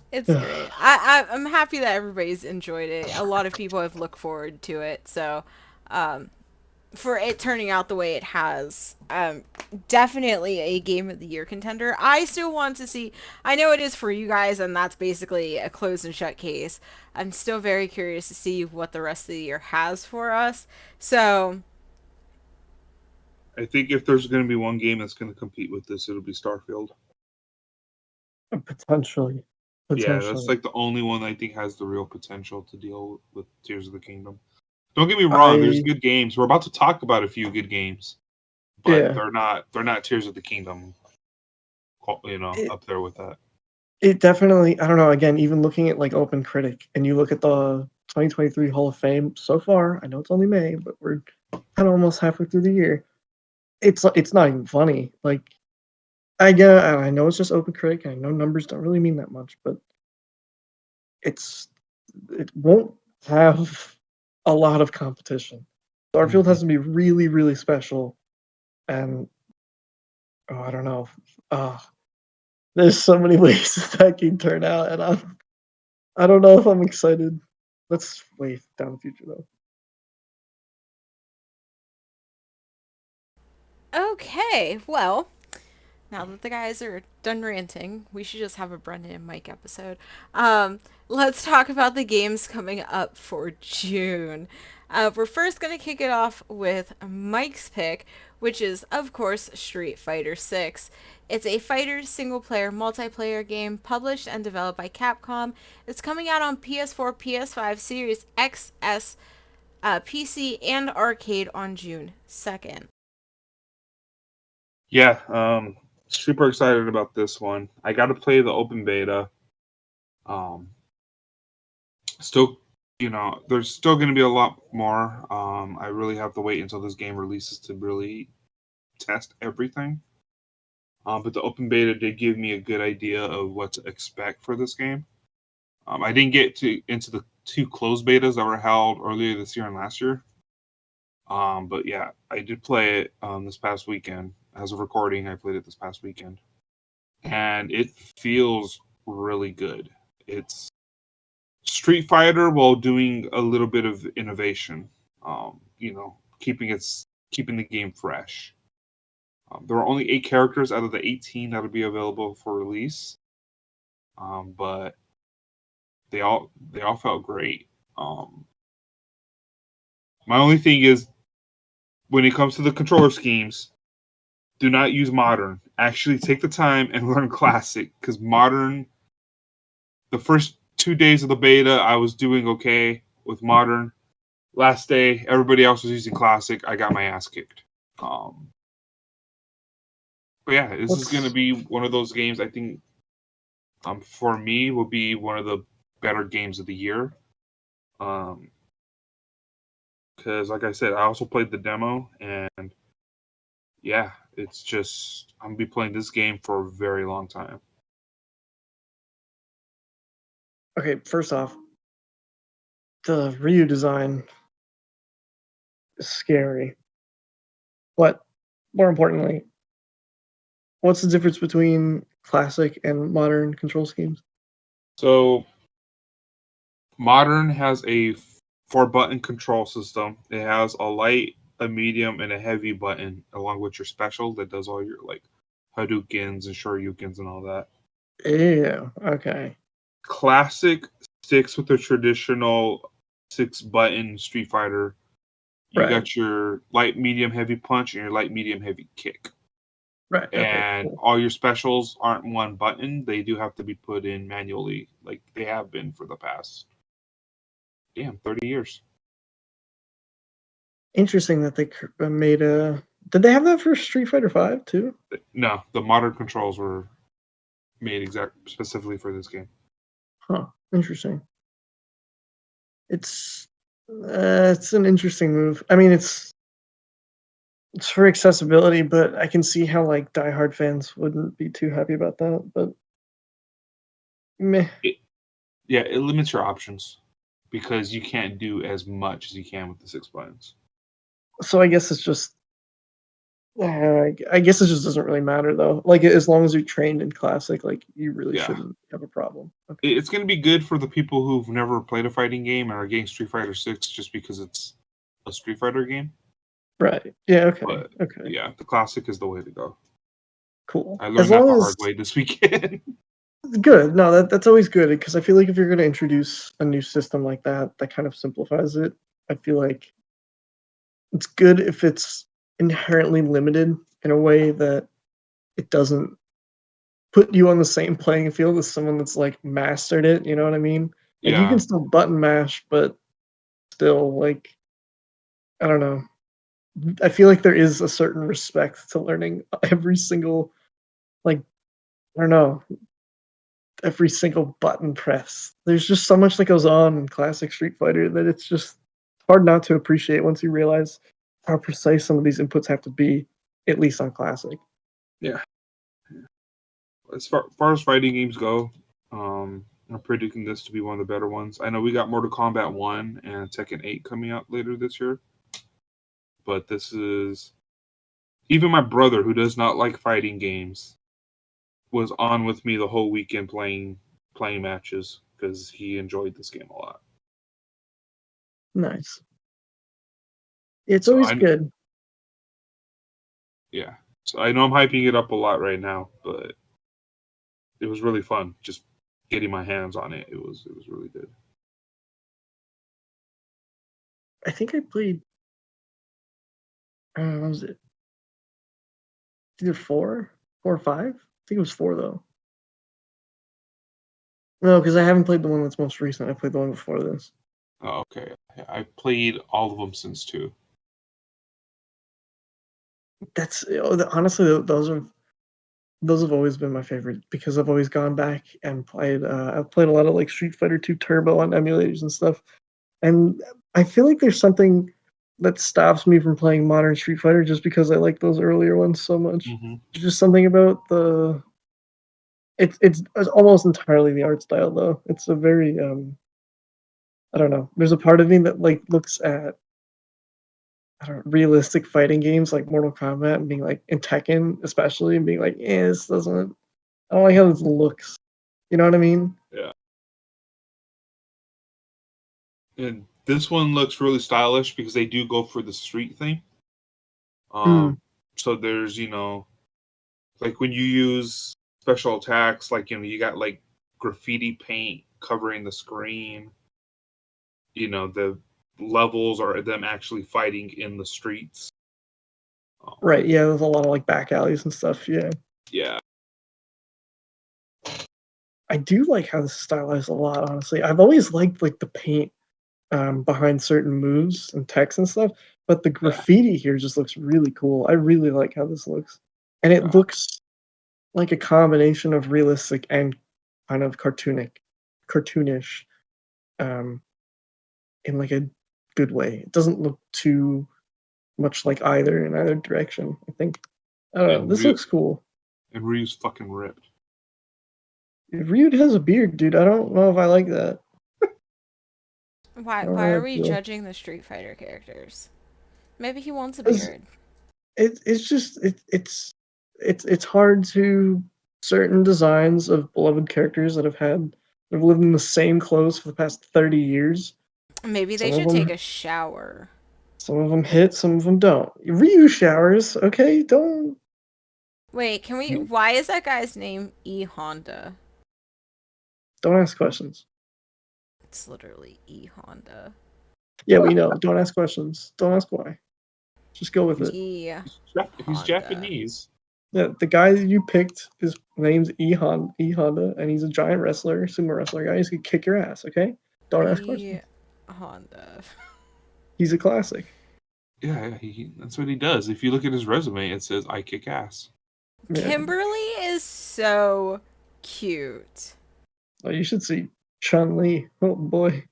It's great. I'm happy that everybody's enjoyed it. A lot of people have looked forward to it. So, um, for it turning out the way it has, definitely a game of the year contender. I still want to see. I know it is for you guys, and that's basically a closed and shut case. I'm still very curious to see what the rest of the year has for us. So, I think if there's going to be one game that's going to compete with this, it'll be Starfield. Potentially. Yeah, that's Potentially. like the only one I think has the real potential to deal with Tears of the Kingdom. Don't get me wrong, there's I good games. We're about to talk about a few good games, but yeah. they're not Tears of the Kingdom, It up there with that. it definitely, I don't know, again, even looking at like Open Critic and you look at the 2023 Hall of Fame so far, I know it's only May, but we're kind of almost halfway through the year. It's not even funny. Like I know it's just Open Critic, and I know numbers don't really mean that much, but it's it won't have a lot of competition. Starfield Mhm. has to be really, really special, and I don't know. Uh, there's so many ways that can turn out, and I don't know if I'm excited. Let's wait down the future though. okay, well, now that the guys are done ranting, we should just have a Brendan and Mike episode. Let's talk about the games coming up for June. We're first going to kick it off with Mike's pick, which is, of course, Street Fighter 6. It's a fighter single player multiplayer game published and developed by Capcom. It's coming out on PS4, PS5, Series XS, PC, and arcade on June 2nd. Yeah, super excited about this one. I got to play the open beta. Um, Still, there's still going to be a lot more. I really have to wait until this game releases to really test everything. But the open beta did give me a good idea of what to expect for this game. I didn't get into the two closed betas that were held earlier this year and last year. But yeah, I did play it this past weekend. As of recording, I played it this past weekend, and it feels really good. It's Street Fighter while doing a little bit of innovation. Keeping the game fresh. There are only 8 characters out of the 18 that'll be available for release, but they all felt great. Um, my only thing is when it comes to the controller schemes, do not use modern. Actually, take the time and learn classic because modern. The first 2 days of the beta, I was doing okay with modern. Last day, everybody else was using classic. I got my ass kicked. Um, but yeah, this is going to Let's be one of those games. I think for me will be one of the better games of the year. Because like I said, I also played the demo, and yeah, it's just I'm gonna be playing this game for a very long time. okay. First off, the Ryu design is scary, but more importantly, what's the difference between classic and modern control schemes? So modern has a 4-button control system. It has a light, a medium, and a heavy button, along with your special that does all your like Hadoukens and Shoryukens and all that. Ew. Okay. Classic sticks with the traditional 6-button Street Fighter. You Right. got your light, medium, heavy punch and your light, medium, heavy kick. Right. Okay. And Cool. all your specials aren't one button. They do have to be put in manually, like they have been for the past 30 years. Interesting that they made a. Did they have that for Street Fighter Five too? No, the modern controls were made specifically for this game. Huh. Interesting. It's it's an interesting move. I mean, it's for accessibility, but I can see how like diehard fans wouldn't be too happy about that. But meh. Yeah, it limits your options because you can't do as much as you can with the 6 buttons. So I guess it's just. I guess it just doesn't really matter though. Like as long as you're trained in classic, like you really Yeah. shouldn't have a problem. Okay. It's going to be good for the people who've never played a fighting game and are getting Street Fighter 6 just because it's a Street Fighter game. Right. Yeah. Okay. But Okay. yeah, the classic is the way to go. Cool. I As learned that long the as hard way this weekend. good. No, that's always good because I feel like if you're going to introduce a new system like that, that kind of simplifies it. I feel like it's good if it's inherently limited in a way that it doesn't put you on the same playing field as someone that's like mastered it. You know what I mean? Like you can Yeah, still button mash, but still like I don't know. I feel like there is a certain respect to learning every single like I don't know every single button press. There's just so much that goes on in classic Street Fighter that it's just hard not to appreciate once you realize how precise some of these inputs have to be, at least on classic. yeah. As far as fighting games go, I'm predicting this to be one of the better ones. I know we got Mortal Kombat 1 and Tekken 8 coming out later this year, but this is even my brother, who does not like fighting games, was on with me the whole weekend playing matches because he enjoyed this game a lot. Nice. It's So always good. yeah, so I know I'm hyping it up a lot right now, but it was really fun just getting my hands on it. It was really good. I think I played. I don't know, what was it? Either four or five? I think it was four though. No, because I haven't played the one that's most recent. I played the one before this. Oh, okay, I played all of them since 2. That's honestly those have always been my favorite because I've always gone back and played. I've played a lot of like Street Fighter 2 Turbo on emulators and stuff, and I feel like there's something that stops me from playing modern Street Fighter just because I like those earlier ones so much. Mm-hmm. There's just something about the. It's almost entirely the art style though. It's a very I don't know. There's a part of me that like looks at I don't know, realistic fighting games like Mortal Kombat and being like in Tekken especially and being like, this doesn't. I don't like how this looks. You know what I mean? Yeah, and this one looks really stylish because they do go for the street thing. Mm, So there's like when you use special attacks, like you got like graffiti paint covering the screen. The levels are them actually fighting in the streets. right. Yeah. There's a lot of like back alleys and stuff. Yeah. Yeah, I do like how this is stylized a lot. Honestly, I've always liked like the paint behind certain moves and text and stuff, but the yeah, graffiti here just looks really cool. I really like how this looks, and it yeah. looks like a combination of realistic and kind of cartoonish, um, in like a good way. It doesn't look too much like either in either direction. I think I don't know. And This Ryu looks cool. and Ryu's fucking ripped. Ryud has a beard, dude. I don't know if I like that. I Why don't why know how are I we feel. judging the Street Fighter characters? Maybe he wants a 'Cause beard. it's just it's hard to certain designs of beloved characters that have lived in the same clothes for the past 30 years. Maybe they Some of should take them a shower. hit, some of them don't. Ryu showers, okay? Wait, can we? Why is that guy's name E Honda? Don't ask questions. It's literally E Honda. Yeah, we know. Don't ask questions. Don't ask why. Just go with He's it. E he's Honda. Japanese. Yeah, the guy that you picked, his name's E Honda, and he's a giant wrestler, sumo wrestler guy. He's gonna kick your ass, okay? Don't ask E questions. Honda. He's a classic. Yeah, that's what he does. If you look at his resume, it says "I kick ass." Yeah. Kimberly is so cute. Oh, you should see Chun Li. Oh boy.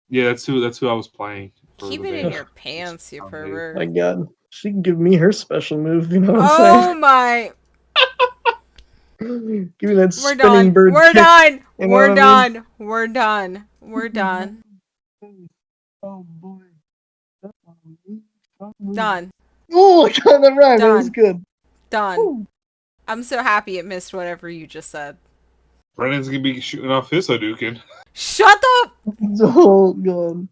Yeah, that's who I was playing for Keep the it in beta. your Oh pants, you Sunday. my pervert. god. She can give me her special move, you know what I'm saying? Oh my. Give me that We're spinning done. bird We're kick. done. You know We're what I mean? done. We're done. We're done. Oh boy. Done. Oh, I got that right. That was Done. good. Done. Woo. I'm so happy it missed whatever you just said. Brennan's gonna be shooting off his Hadouken. Shut up! Oh god.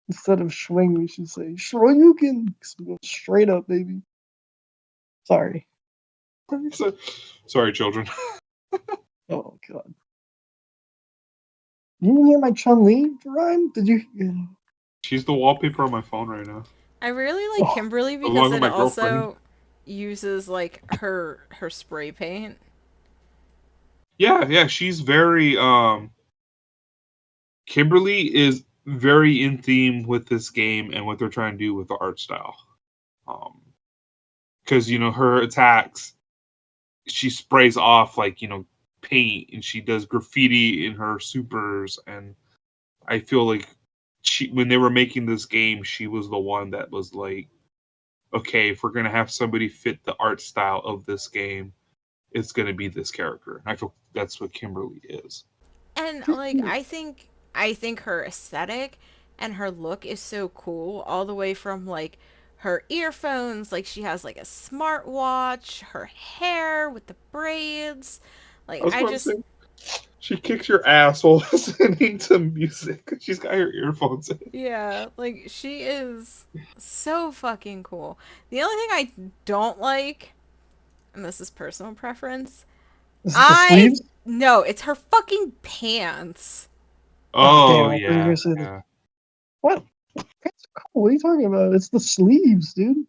Instead of swing, we should say Shoryuken. 'Cause we go straight up, baby. Sorry. Sorry, children. Oh god. You didn't hear my Chun-Li rhyme? Did you? Yeah. She's the wallpaper on my phone right now, I really like Oh, Kimberly because along with it my girlfriend. also uses like her spray paint. Yeah, she's very Kimberly is very in theme with this game and what they're trying to do with the art style. Because her attacks, she sprays off like paint, and she does graffiti in her supers, and I feel like when they were making this game, she was the one that was like, okay, if we're gonna have somebody fit the art style of this game, it's gonna be this character. I feel that's what Kimberly is. And like I think her aesthetic and her look is so cool all the way from like her earphones, like she has like a smartwatch, her hair with the braids. Like I was I about to just say, she kicks your ass while listening to music. She's got her earphones in. yeah, like she is so fucking cool. The only thing I don't like, and this is personal preference, is it the I sleeves? no, it's her fucking pants. Okay, Oh I thought you were yeah, gonna say the yeah. what? Pants are cool. What are you talking about? It's the sleeves, dude.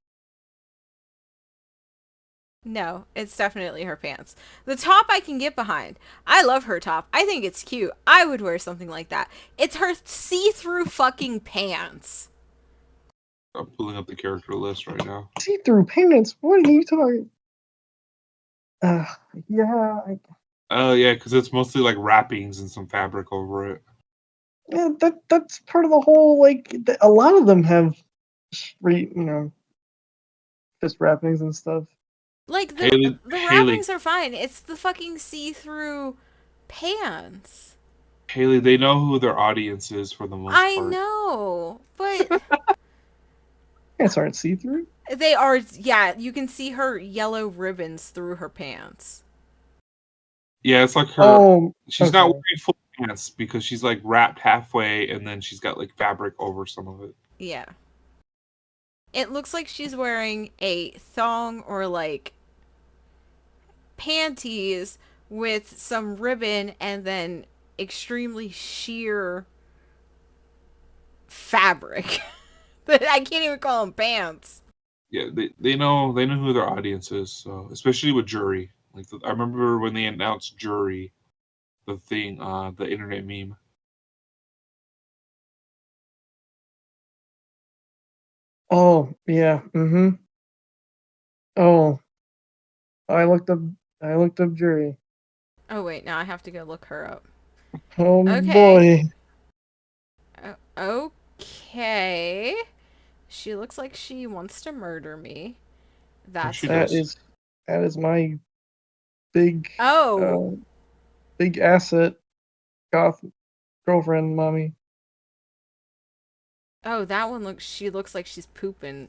No, it's definitely her pants. The top I can get behind. I love her top. I think it's cute. I would wear something like that. It's her see-through fucking pants. I'm pulling up the character list right now. See-through pants. What are you talking? Uh, yeah, Oh yeah, because it's mostly like wrappings and some fabric over it. yeah. That's part of the whole. Like, a lot of them have, fist wrappings and stuff. Like the Haley, wrappings are fine. It's the fucking see-through pants. Haley, they know who their audience is for the most I part. know, but Pants aren't see-through. they are, yeah, you can see her yellow ribbons through her pants. Yeah, it's like her. Oh, She's not okay. wearing full pants because she's like wrapped halfway, and then she's got like fabric over some of it. Yeah. It looks like she's wearing a thong or like panties with some ribbon and then extremely sheer fabric. But I can't even call them pants. Yeah, they know who their audience is. So especially with Jury, like I remember when they announced Jury, the thing, the internet meme. Oh, yeah. Mm-hmm. Oh, I looked up. I looked up Jury. Oh wait, now I have to go look her up. Oh Okay. boy. Okay. She looks like she wants to murder me. That's She That does. is that is my big Oh. uh big asset goth girlfriend mommy. Oh, that one looks she looks like she's pooping.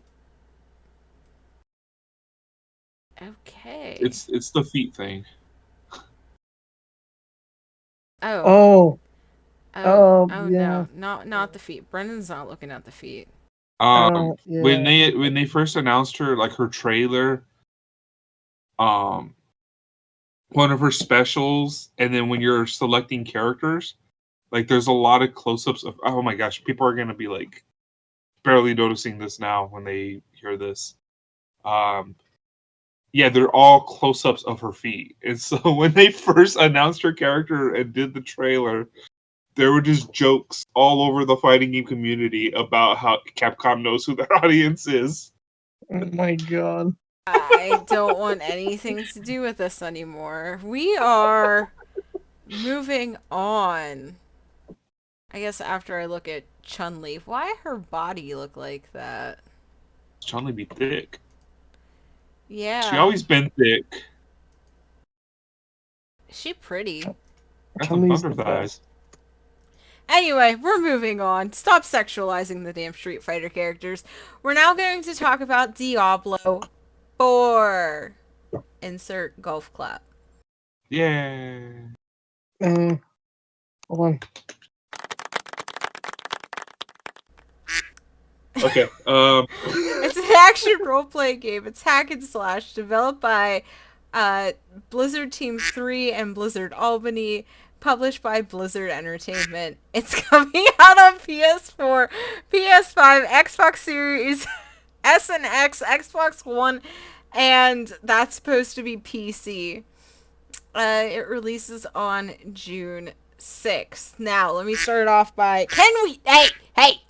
Okay. It's the feet thing. Oh. Oh, Oh yeah. no. Not the feet. Brendan's not looking at the feet. When Yeah. they first announced her, like her trailer, um, one of her specials, and then when you're selecting characters, like there's a lot of close-ups of. Oh my gosh, people are gonna be like barely noticing this now when they hear this. Um, yeah, they're all close-ups of her feet, and so when they first announced her character and did the trailer, there were just jokes all over the fighting game community about how Capcom knows who their audience is. Oh my god. I don't want anything to do with this anymore. We are moving on. I guess after I look at Chun-Li, why her body look like that? Chun-Li be thick. She Yeah. always been thick. She pretty. Got some Chun-Li's thunder the thighs. best. Anyway, we're moving on. Stop sexualizing the damn Street Fighter characters. We're now going to talk about Diablo 4. Insert golf clap. Yay. Hold on. Okay. It's an action role-playing game. It's hack and slash, developed by Blizzard Team 3 and Blizzard Albany, published by Blizzard Entertainment. It's coming out on PS4, PS5, Xbox Series S and X, Xbox One, and that's supposed to be PC. It releases on June 6th. Now, let me start off by... Hey!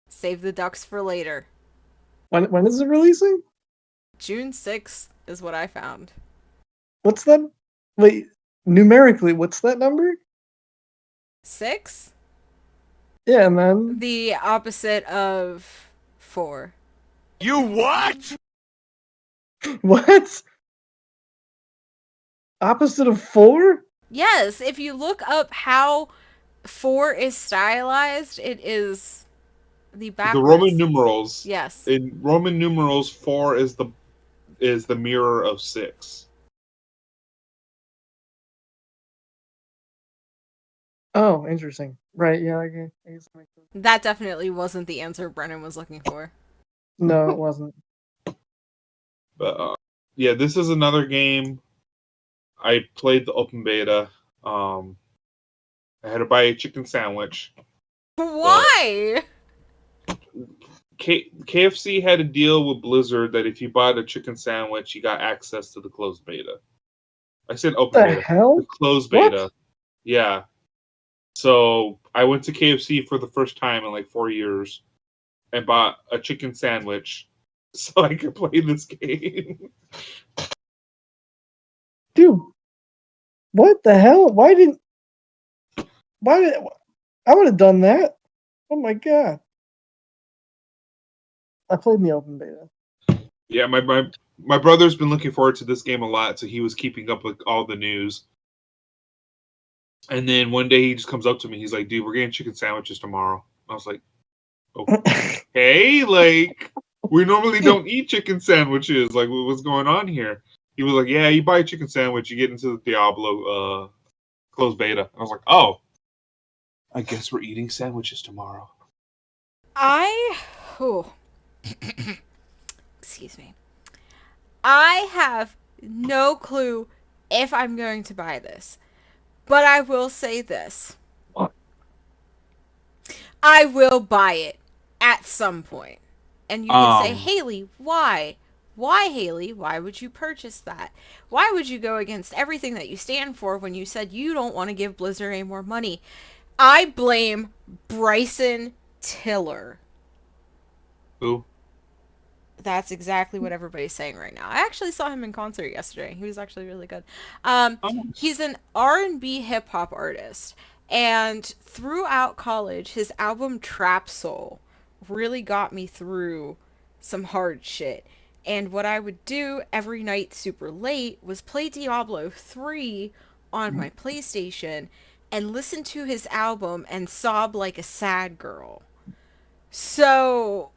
Save the ducks for later. When is it releasing? June 6th is what I found. What's that? Wait, numerically, what's that number? 6? Yeah, and then The opposite of 4. You what? what? Opposite of 4? Yes, if you look up how 4 is stylized, it is the The backwards. Roman numerals. Yes. In Roman numerals, 4 is the mirror of 6. Oh, interesting. Right, yeah, I guess that makes sense. That definitely wasn't the answer Brennan was looking for. No, it wasn't. But yeah, this is another game. I played the open beta. I had to buy a chicken sandwich. Why? KFC had a deal with Blizzard that if you bought a chicken sandwich, you got access to the closed beta. I said open The beta. hell? The closed What? beta. Yeah. So I went to KFC for the first time in like 4 years and bought a chicken sandwich so I could play this game. Dude, what the hell? Why did I would have done that? Oh my god! I played in the open beta. Yeah, my brother's been looking forward to this game a lot, so he was keeping up with all the news. And then one day he just comes up to me. He's like, "Dude, we're getting chicken sandwiches tomorrow." I was like, "Okay, like we normally don't eat chicken sandwiches. Like, what's going on here?" He was like, "Yeah, you buy a chicken sandwich, you get into the Diablo closed beta." I was like, "Oh, I guess we're eating sandwiches tomorrow." Excuse me. I have no clue if I'm going to buy this. But I will say this. What? I will buy it at some point. And you can say, Haley, why? Why, Haley? Why would you purchase that? Why would you go against everything that you stand for when you said you don't want to give Blizzard any more money? I blame Bryson Tiller. Who? That's exactly what everybody's saying right now. I actually saw him in concert yesterday. He was actually really good. He's an R&B hip hop artist, and throughout college, his album Trap Soul really got me through some hard shit. And what I would do every night super late was play Diablo 3 on my PlayStation and listen to his album and sob like a sad girl. So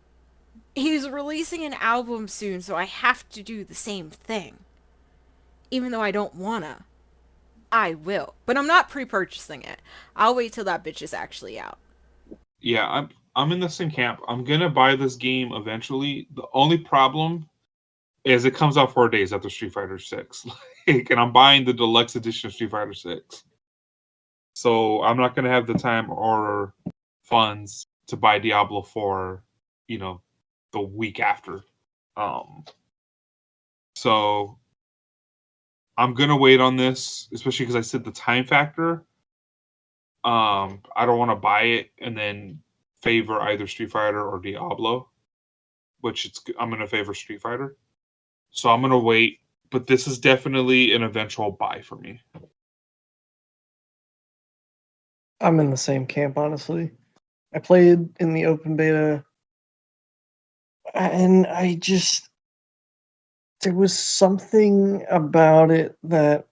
he's releasing an album soon, so I have to do the same thing. Even though I don't wanna. I will. But I'm not pre-purchasing it. I'll wait till that bitch is actually out. Yeah, I'm in the same camp. I'm gonna buy this game eventually. The only problem is it comes out 4 days after Street Fighter 6. Like, and I'm buying the deluxe edition of Street Fighter 6. So I'm not gonna have the time or funds to buy Diablo 4, the week after. So I'm gonna wait on this, especially because I said the time factor. I don't want to buy it and then favor either Street Fighter or Diablo, I'm gonna favor Street Fighter. So I'm gonna wait, but this is definitely an eventual buy for me. I'm in the same camp, honestly. I played in the open beta, and there was something about it that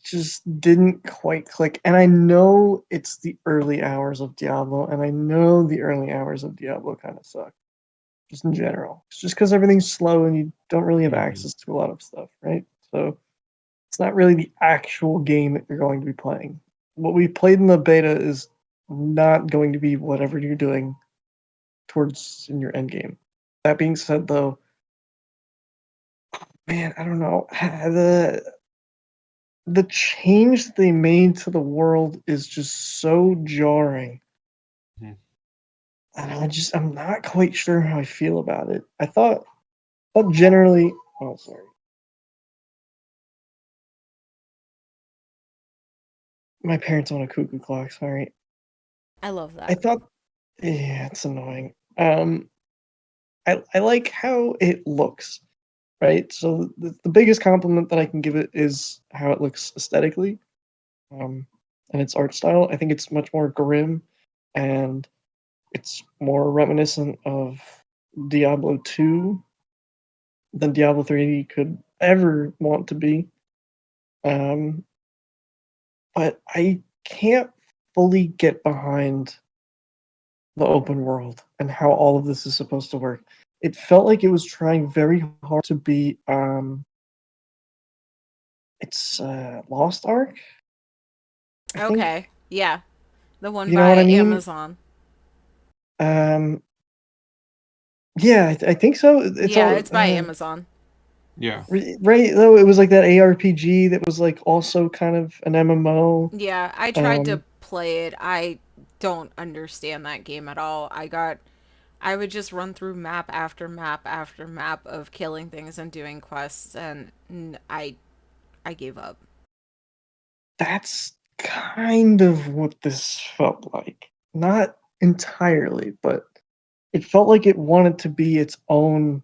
just didn't quite click. And I know it's the early hours of Diablo, and I know the early hours of Diablo kind of suck, just in general. It's just because everything's slow and you don't really have Mhm. access to a lot of stuff, right? So it's not really the actual game that you're going to be playing. What we played in the beta is not going to be whatever you're doing towards in your end game. That being said, though, man, I don't know. The change that they made to the world is just so jarring. Mhm. And I'm not quite sure how I feel about it. I thought generally, oh sorry. My parents own a cuckoo clock, sorry. I love I that. thought yeah, it's annoying. I like how it looks, right? So the biggest compliment that I can give it is how it looks aesthetically, and its art style. I think it's much more grim and it's more reminiscent of Diablo 2 than Diablo 3 could ever want to be. Um, but I can't fully get behind the open world and how all of this is supposed to work. It felt like it was trying very hard to be it's Lost Ark, I think. Okay. Yeah. The one You know what I by mean? Amazon. Um, yeah, I think so. It's Yeah, all it's by Amazon. Yeah. right though. It was like that ARPG that was like also kind of an MMO. Yeah, I tried to Um, play it. I don't understand that game at all. I would just run through map after map after map of killing things and doing quests, and I gave up. that's kind of what this felt like. Not entirely, but it felt like it wanted to be its own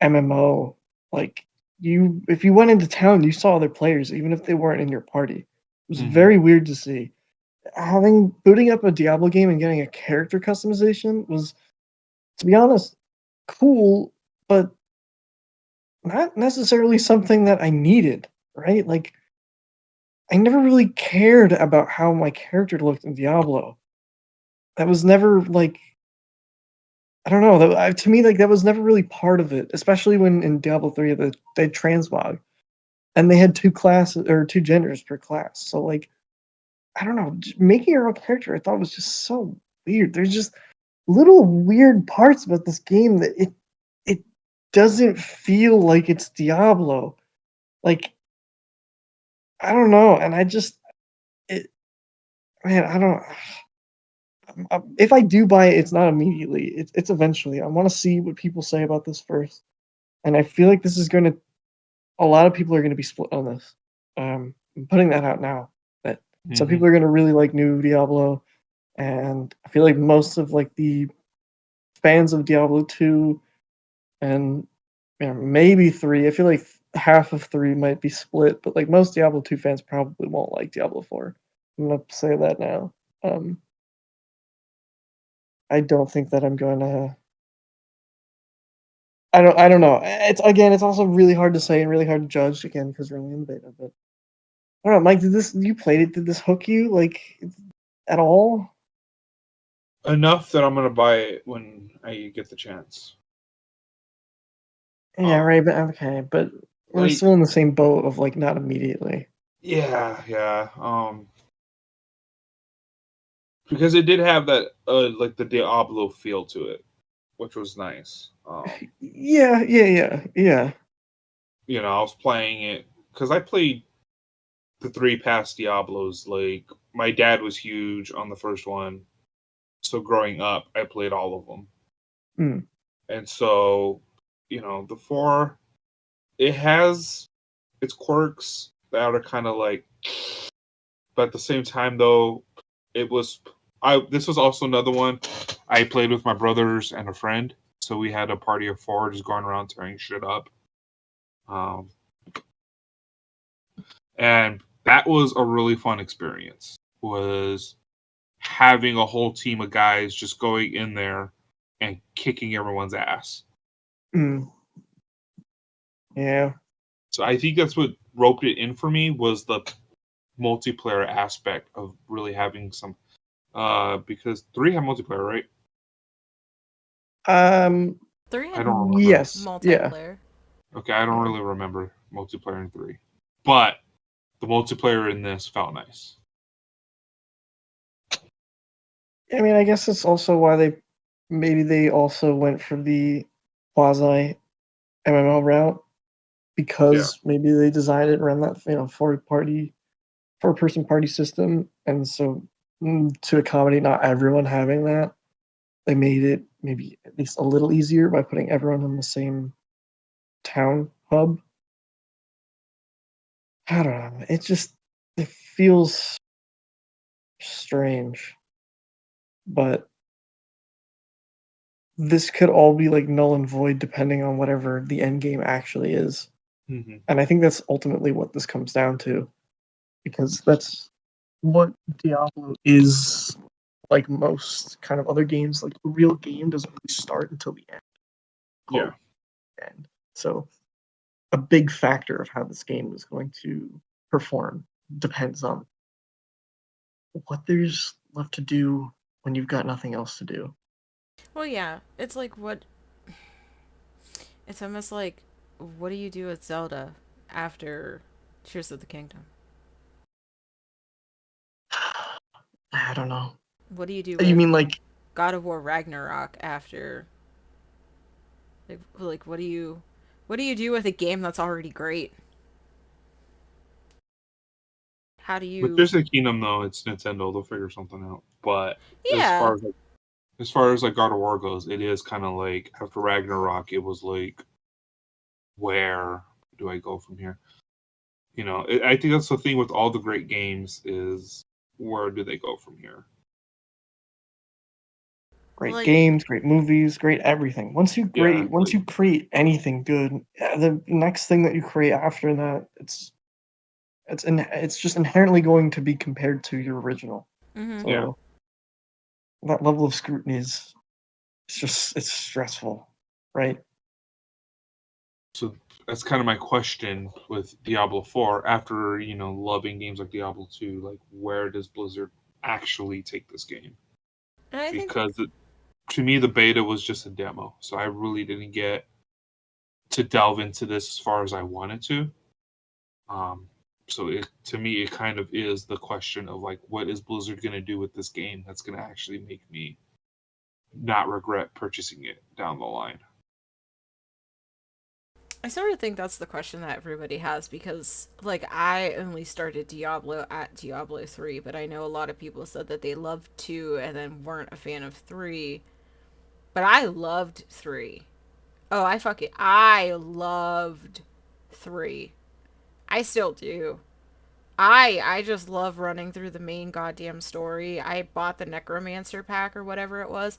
MMO. Like if you went into town, you saw other players, even if they weren't in your party. It was Hmm. very weird to see. Having booting up a Diablo game and getting a character customization was, to be honest, cool, but not necessarily something that I needed, right? Like I never really cared about how my character looked in Diablo. That was never like I don't know. To me, like that was never really part of it, especially when in Diablo 3 they had transmog and they had two classes or two genders per class. So like I don't know, making your own character I thought was just so weird. There's just little weird parts about this game that it doesn't feel like it's Diablo. Like I don't know, and I just it man, I don't. If I do buy it, it's not immediately. It's eventually. I want to see what people say about this first, and I feel like this is going to. A lot of people are going to be split on this. I'm putting that out now. That some Hmm. people are going to really like new Diablo, and I feel like most of like the fans of Diablo 2 and maybe 3. I feel like half of 3 might be split, but like most Diablo 2 fans probably won't like Diablo 4. I'm gonna say that now. Um, I don't think that I'm gonna. I don't know. It's again, it's also really hard to say and really hard to judge again because we're only in the beta. But I don't know, Mike. Did this you played it? Did this hook you like at all? Enough that I'm gonna buy it when I get the chance. Yeah, Um, right. But okay, but we're like, still in the same boat of like not immediately. yeah. Because it did have that like the Diablo feel to it, which was nice. Yeah. I was playing it because I played the three past Diablos. Like my dad was huge on the first one, so growing up, I played all of them, Mm, and so the four, it has its quirks that are kind of like, but at the same time though, it was I. This was also another one I played with my brothers and a friend, so we had a party of four just going around tearing shit up. Um, and that was a really fun experience. Was having a whole team of guys just going in there and kicking everyone's ass. mm, yeah. So I think that's what roped it in for me was the multiplayer aspect of really having some. Because 3 had multiplayer, right? Um, 3 I had don't remember. yes, yeah, multiplayer. Okay, I don't yeah. really remember multiplayer in 3, but the multiplayer in this felt nice. I mean, I guess it's also why they also went for the quasi MMO route Yeah, because maybe they designed it around that four person party system, and so to accommodate not everyone having that, they made it maybe at least a little easier by putting everyone in the same town hub. I don't know. It feels strange, but this could all be like null and void depending on whatever the end game actually is. hmm And I think that's ultimately what this comes down to because that's what Diablo is like most kind of other games. Like the real game doesn't really start until the end, yeah. quote, end. So a big factor of how this game is going to perform depends on what there's left to do when you've got nothing else to do. Well, yeah, it's like what it's almost like what do you do with Zelda after Tears of the Kingdom? I don't know. What do you do You with mean like God of War Ragnarok after like what do you do with a game that's already great? How do With you Tears of the Kingdom, though, it's Nintendo. They'll figure something out. But as Yeah. far as like God of War goes, it is kind of like after Ragnarok, it was like, where do I go from here? I think that's the thing with all the great games is where do they go from here? great Like games, great movies, great everything. Yeah, Once you create anything good, the next thing that you create after that, it's just inherently going to be compared to your original. mhm. yeah. So that level of scrutiny is it's stressful, right? So that's kind of my question with Diablo 4. After loving games like Diablo 2, like where does Blizzard actually take this game? And I think Because to me, the beta was just a demo, so I really didn't get to delve into this as far as I wanted to. Um, so to me, it kind of is the question of like, what is Blizzard going to do with this game that's going to actually make me not regret purchasing it down the line? I sort of think that's the question that everybody has because, like, I only started Diablo at Diablo 3, but I know a lot of people said that they loved 2 and then weren't a fan of 3. But I loved 3. Oh, I loved 3. I still do. I just love running through the main goddamn story. I bought the Necromancer pack or whatever it was.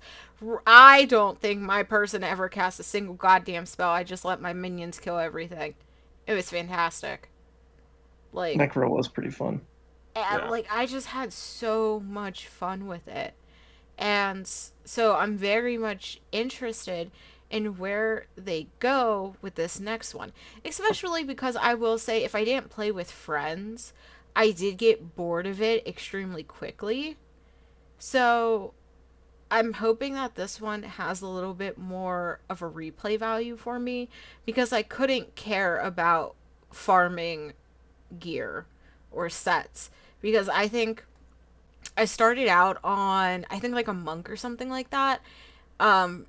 I don't think my person ever cast a single goddamn spell. I just let my minions kill everything. It was fantastic. Like, Necro was pretty fun. Yeah. I just had so much fun with it. And so I'm very much interested in where they go with this next one. Especially because I will say, if I didn't play with friends, I did get bored of it extremely quickly. So I'm hoping that this one has a little bit more of a replay value for me because I couldn't care about farming gear or sets because I think I started out on I think like a monk or something like that.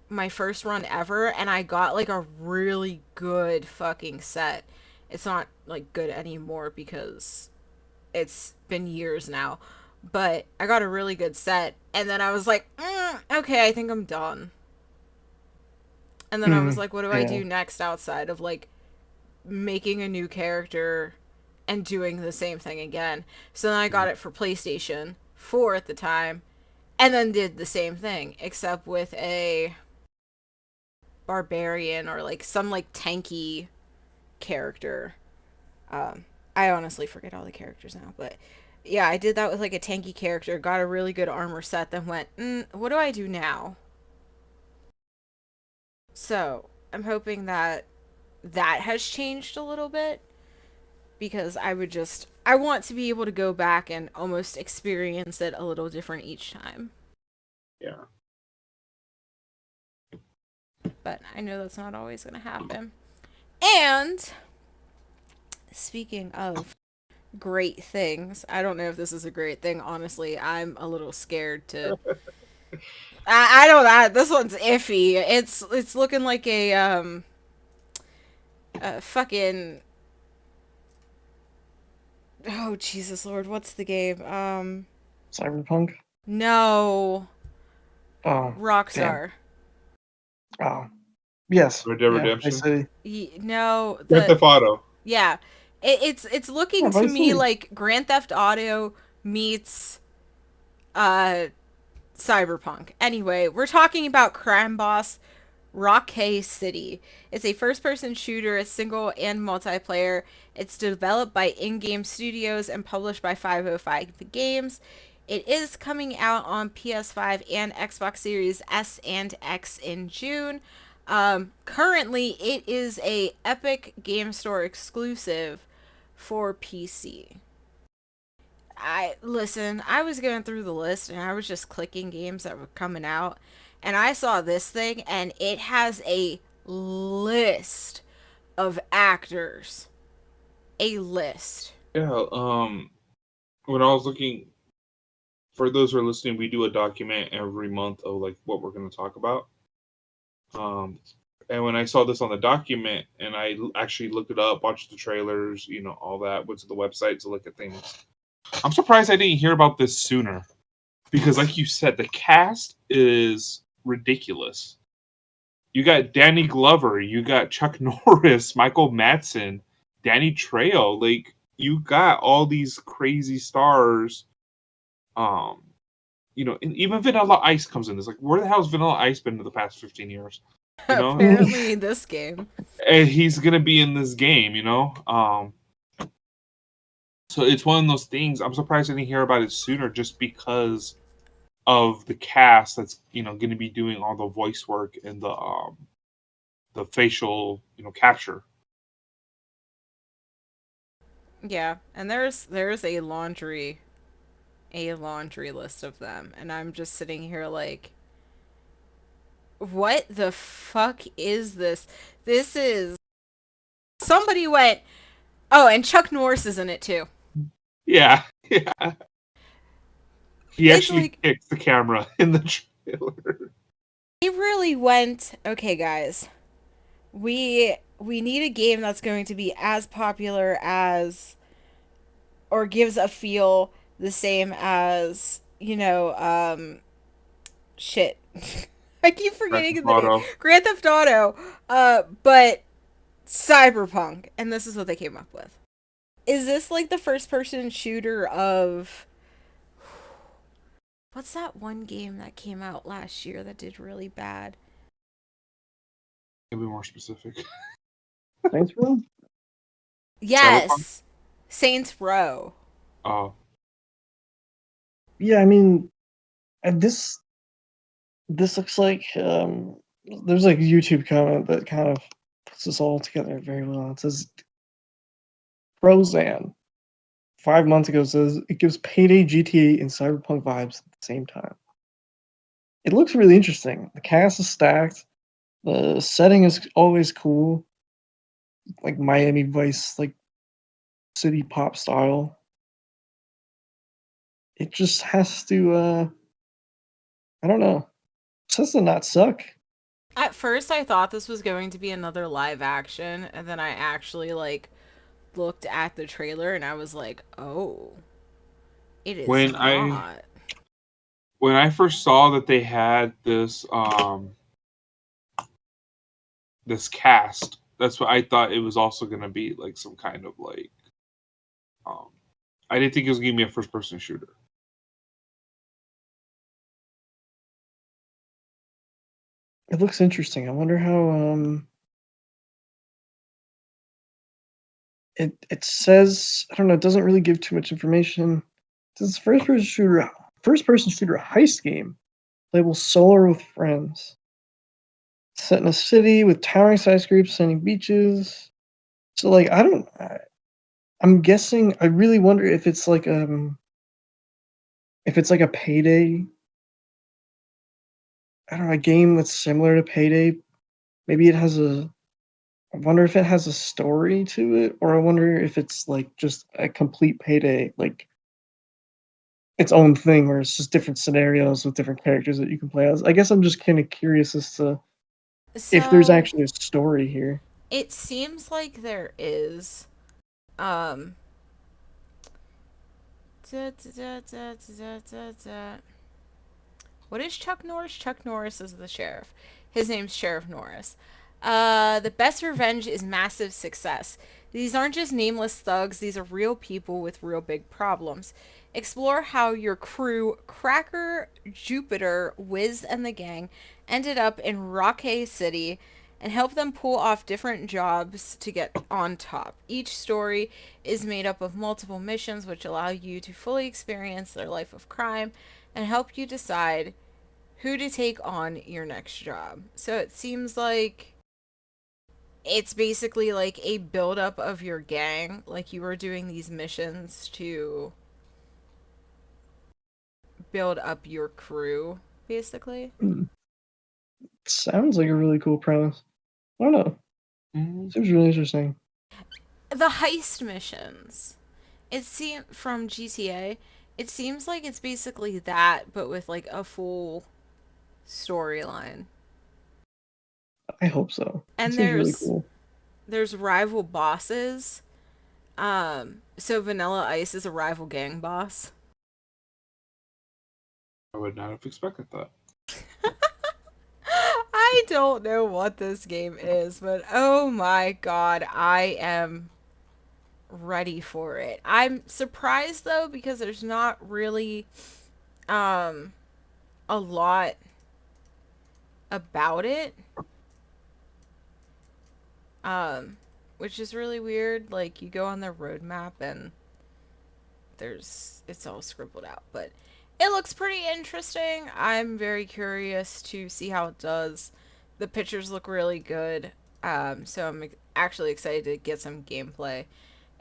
My first run ever and I got like a really good fucking set. It's not like good anymore because it's been years now. But I got a really good set and then I was like, okay, I think I'm done. And then I was Mm, like, what do I yeah. do next outside of like making a new character and doing the same thing again? So then I got it for PlayStation 4 at the time and then did the same thing except with a barbarian or like some like tanky character. I honestly forget all the characters now, but yeah, I did that with like a tanky character, got a really good armor set, then went, what do I do now? So I'm hoping that that has changed a little bit. because I want to be able to go back and almost experience it a little different each time. Yeah. But I know that's not always going to happen. And speaking of great things, I don't know if this is a great thing. Honestly, I'm a little scared to. I don't know. This one's iffy. It's looking like a fucking. Oh Jesus Lord, what's the game? Cyberpunk. No, Oh, damn. Rockstar. Oh, yes. Red Dead Yeah, I Redemption. say. No, Grand Theft Auto. yeah, it's Yeah, looking to Vice me City. like Grand Theft Auto meets uh Cyberpunk. Anyway, we're talking about Crime Boss Rockay City. It's a first person shooter, it's single and multiplayer. It's developed by In Game Studios and published by 505 Games. It is coming out on PS5 and Xbox Series S and X in June. Currently, it is a Epic Game Store exclusive for PC. I was going through the list and I was just clicking games that were coming out, and I saw this thing and it has a list of actors. A list. Yeah. When I was looking, for those who are listening, we do a document every month of like what we're going to talk about. Um, and when I saw this on the document, and I actually looked it up, watched the trailers, all that, went to the website to look at things. I'm surprised I didn't hear about this sooner, because, like you said, the cast is ridiculous. You got Danny Glover, you got Chuck Norris, Michael Madsen, Danny Trejo. Like, you got all these crazy stars. Um, and even Vanilla Ice comes in this. Like, where the hell's Vanilla Ice been in the past 15 years? Apparently, in this game. And he's gonna be in this game. So it's one of those things. I'm surprised I didn't hear about it sooner, just because of the cast that's going to be doing all the voice work and the facial capture. Yeah, and there's a laundry list of them, and I'm just sitting here like, what the fuck is this? This is somebody went. Oh, and Chuck Norris is in it too. Yeah, yeah. He It's actually like kicks the camera in the trailer. he really went. Okay, guys, we need a game that's going to be as popular as, or gives a feel the same as, shit. I keep Grand forgetting Theft the name. Auto. Grand Theft Auto. But Cyberpunk, and this is what they came up with. Is this like the first person shooter of, what's that one game that came out last year that did really bad? Can be more specific. Saints Row? Cyberpunk. Yes. Saints Row. Oh, Yeah, I mean, and this looks like there's like a YouTube comment that kind of puts this all together very well. It says Prozan 5 months ago says it gives Payday, GTA, and Cyberpunk vibes at the same time. It looks really interesting. The cast is stacked. The setting is always cool, like Miami Vice, like city pop style. It just has to, I don't know, it has to not suck. At first, I thought this was going to be another live action, and then I actually like looked at the trailer and I was like, "Oh, it is when I not." when I first saw that they had this cast, that's what I thought it was also going to be, like some kind of like um I didn't think it was going to be a first person shooter. It looks interesting. I wonder how it says, I don't know, it doesn't really give too much information. It says first person shooter heist game playable solo with friends. Set in a city with towering skyscrapers, sandy beaches. So like I I'm guessing. I really wonder if it's like a Payday. I don't know, a game that's similar to Payday. Maybe it has a. I wonder if it has a story to it, or I wonder if it's like just a complete Payday, like its own thing, where it's just different scenarios with different characters that you can play as. I guess I'm just kind of curious as to if there's So actually a story here. it seems like there is. Um. Da, da, da, da, da, da, da. What is Chuck Norris? Chuck Norris is the sheriff. His name's Sheriff Norris. The best revenge is massive success. These aren't just nameless thugs, these are real people with real big problems. Explore how your crew, Cracker, Jupiter, Wiz, and the gang ended up in Rockay City and help them pull off different jobs to get on top. Each story is made up of multiple missions which allow you to fully experience their life of crime and help you decide who to take on your next job. So it seems like it's basically like a buildup of your gang. Like you were doing these missions to build up your crew, basically. Hmm. Sounds like a really cool premise. I don't know. Mm, Seems really interesting. The heist missions. It seems from GTA. It seems like it's basically that, but with like a full storyline. I hope so. It And seems really there's cool. there's rival bosses. So Vanilla Ice is a rival gang boss. I would not have expected that. I don't know what this game is, but oh my god, I am ready for it. I'm surprised though because there's not really um a lot about it. Um which is really weird. Like you go on their roadmap and it's all scribbled out, but it looks pretty interesting. I'm very curious to see how it does. The pictures look really good. So I'm actually excited to get some gameplay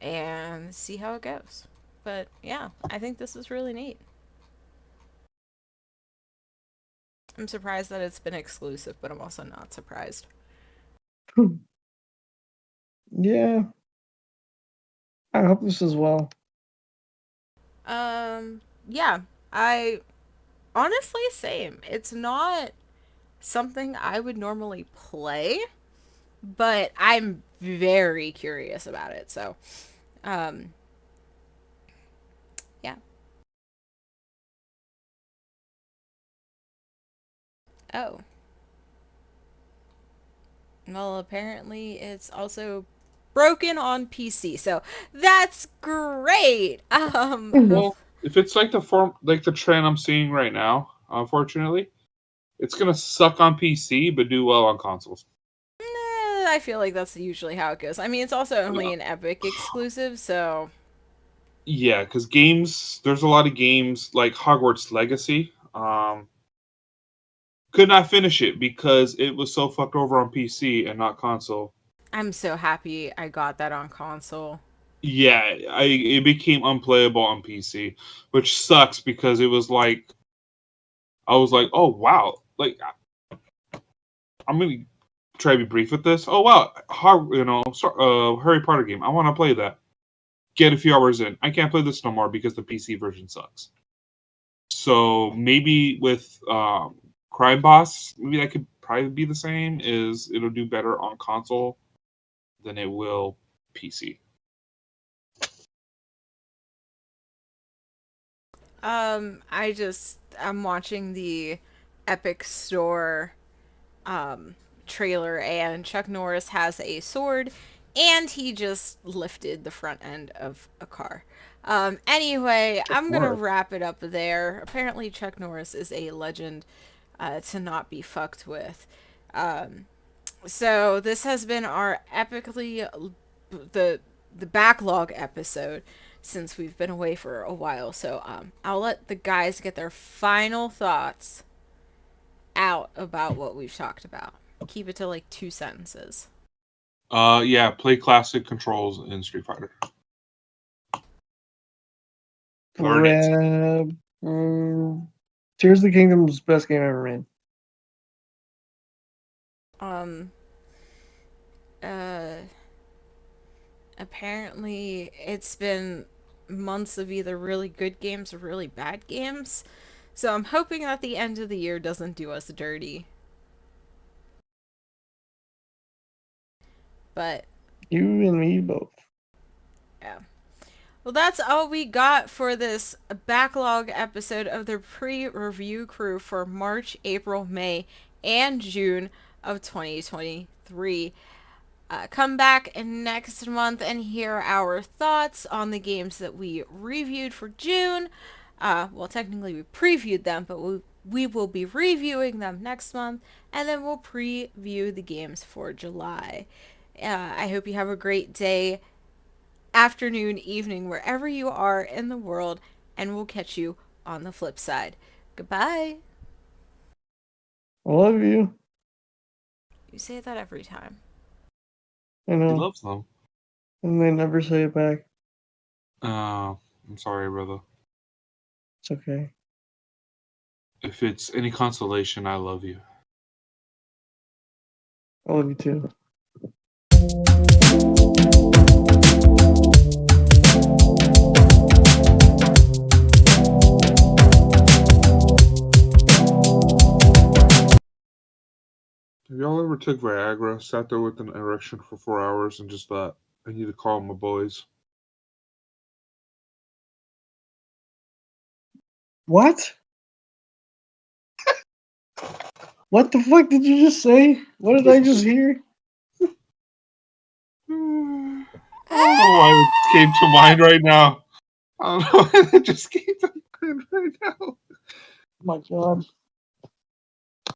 and see how it goes. But yeah, I think this is really neat. I'm surprised that it's been exclusive, but I'm also not surprised. Yeah, I hope this as well. Yeah, I honestly same. It's not something I would normally play, but I'm very curious about it. So, um, yeah. Oh, well, apparently it's also broken on PC, so that's great. Well, if it's like the trend I'm seeing right now, unfortunately, it's gonna suck on PC but do well on consoles. I feel like that's usually how it goes. I mean, it's also only Uh, an Epic exclusive, so Yeah, because games, there's a lot of games like Hogwarts Legacy. Could not finish it because it was so fucked over on PC and not console. I'm so happy I got that on console. Yeah, it became unplayable on PC, which sucks because it was like I was like, oh wow, like I'm gonna try to be brief with this. Oh wow, Harry Potter game. I want to play that. Get a few hours in. I can't play this no more because the PC version sucks. So maybe with Crime Boss, maybe that could probably be the same. Is it'll do better on console than it will PC. I'm watching the Epic Store um trailer and Chuck Norris has a sword and he just lifted the front end of a car. Anyway, I'm gonna Sure. wrap it up there. Apparently Chuck Norris is a legend to not be fucked with. So this has been our epically the the backlog episode since we've been away for a while. So I'll let the guys get their final thoughts out about what we've talked about. Keep it to like 2 sentences. Yeah, play classic controls in Street Fighter. Learn it. Tears of the Kingdom's best game ever made. Um, uh, Apparently it's been months of either really good games or really bad games. So I'm hoping that the end of the year doesn't do us dirty. But You and me both. yeah. Well, that's all we got for this backlog episode of the pre-review crew for March, April, May, and June of 2023. Come back next month and hear our thoughts on the games that we reviewed for June. Well, technically we previewed them, but we will be reviewing them next month, and then we'll preview the games for July. I hope you have a great day, afternoon, evening, wherever you are in the world, and we'll catch you on the flip side. Goodbye. I love you. You say that every time. I He know. loves them. And they never say it back. I'm sorry, brother. It's okay. If it's any consolation, I love you. I love you too. Have y'all ever took Viagra, sat there with an erection for 4 hours, and just thought, I need to call my boys? What? What the fuck did you just say? What did I just hear? I don't know why it came to mind right now. I don't know why it just came to mind right now. Oh my god.